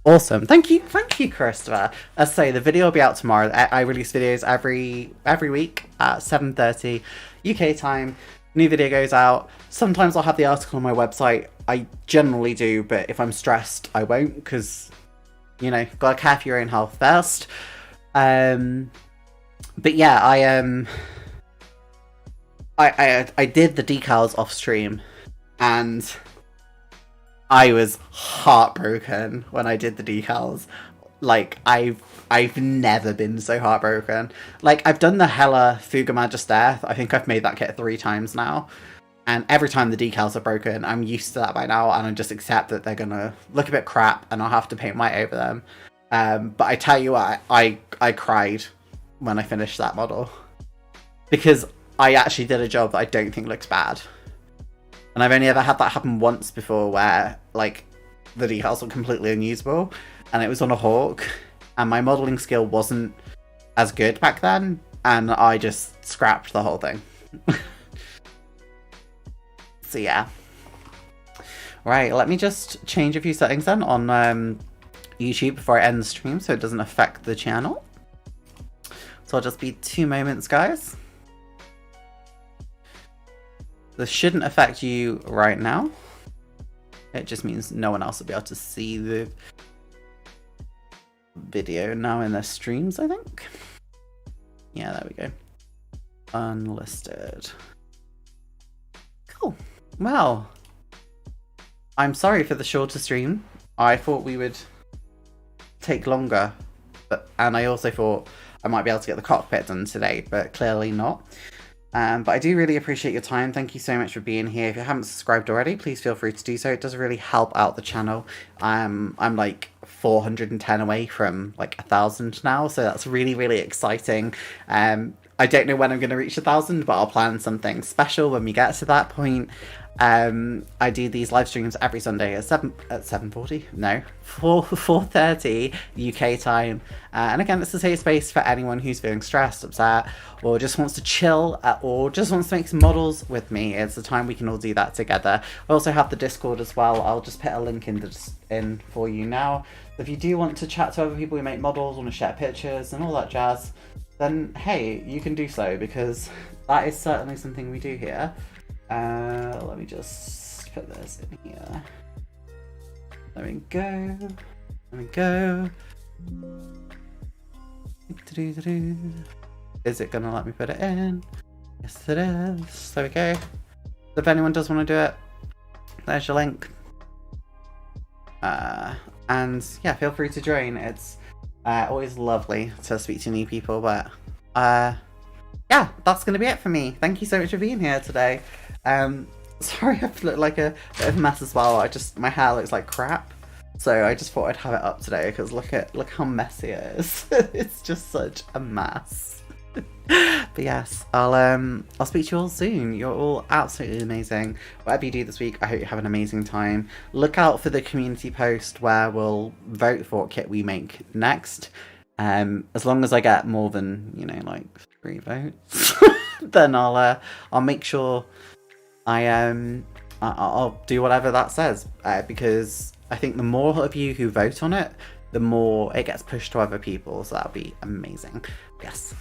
awesome. Thank you, Christopher. As I say, the video will be out tomorrow. I release videos every week at 7:30 UK time. New video goes out. Sometimes I'll have the article on my website. I generally do, but if I'm stressed, I won't, because, you know, gotta care for your own health first. But yeah, I did the decals off stream, and I was heartbroken when I did the decals. Like, I've never been so heartbroken. Like, I've done the Hella Fuga Magister. I think I've made that kit 3 times now. And every time the decals are broken, I'm used to that by now, and I just accept that they're gonna look a bit crap, and I'll have to paint white over them. But I tell you what, I cried when I finished that model. Because I actually did a job that I don't think looks bad. And I've only ever had that happen once before, where, like, the decals were completely unusable, and it was on a Hawk, and my modelling skill wasn't as good back then, and I just scrapped the whole thing. So yeah. Right, let me just change a few settings then on YouTube before I end the stream so it doesn't affect the channel. So I'll just be 2 moments, guys. This shouldn't affect you right now. It just means no one else will be able to see the video now in their streams, I think. Yeah, there we go. Unlisted. Cool. Well, I'm sorry for the shorter stream. I thought we would take longer and I also thought I might be able to get the cockpit done today, but clearly not. But I do really appreciate your time. Thank you so much for being here. If you haven't subscribed already, please feel free to do so. It does really help out the channel. I'm like 410 away from like 1,000 now, so that's really, really exciting. I don't know when I'm going to reach 1,000, but I'll plan something special when we get to that point. I do these live streams every Sunday at 7:40? No, 4:30 UK time. And again, it's a safe space for anyone who's feeling stressed, upset, or just wants to chill, or just wants to make some models with me. It's the time we can all do that together. I also have the Discord as well. I'll just put a link in for you now. If you do want to chat to other people who make models, want to share pictures and all that jazz, then hey, you can do so, because that is certainly something we do here. Let me just put this in here. There we go. There we go. Is it gonna let me put it in? Yes, it is. There we go. If anyone does want to do it, there's your link. And yeah, feel free to join. It's always lovely to speak to new people, but yeah, that's gonna be it for me. Thank you so much for being here today. Sorry I've looked like a bit of a mess as well. My hair looks like crap, so I just thought I'd have it up today because look how messy it is. It's just such a mess. But yes, I'll speak to you all soon. You're all absolutely amazing. Whatever you do this week, I hope you have an amazing time. Look out for the community post where we'll vote for what kit we make next. As long as I get more than, like 3 votes, then I'll make sure I'll do whatever that says, because I think the more of you who vote on it, the more it gets pushed to other people, so that'll be amazing. Yes.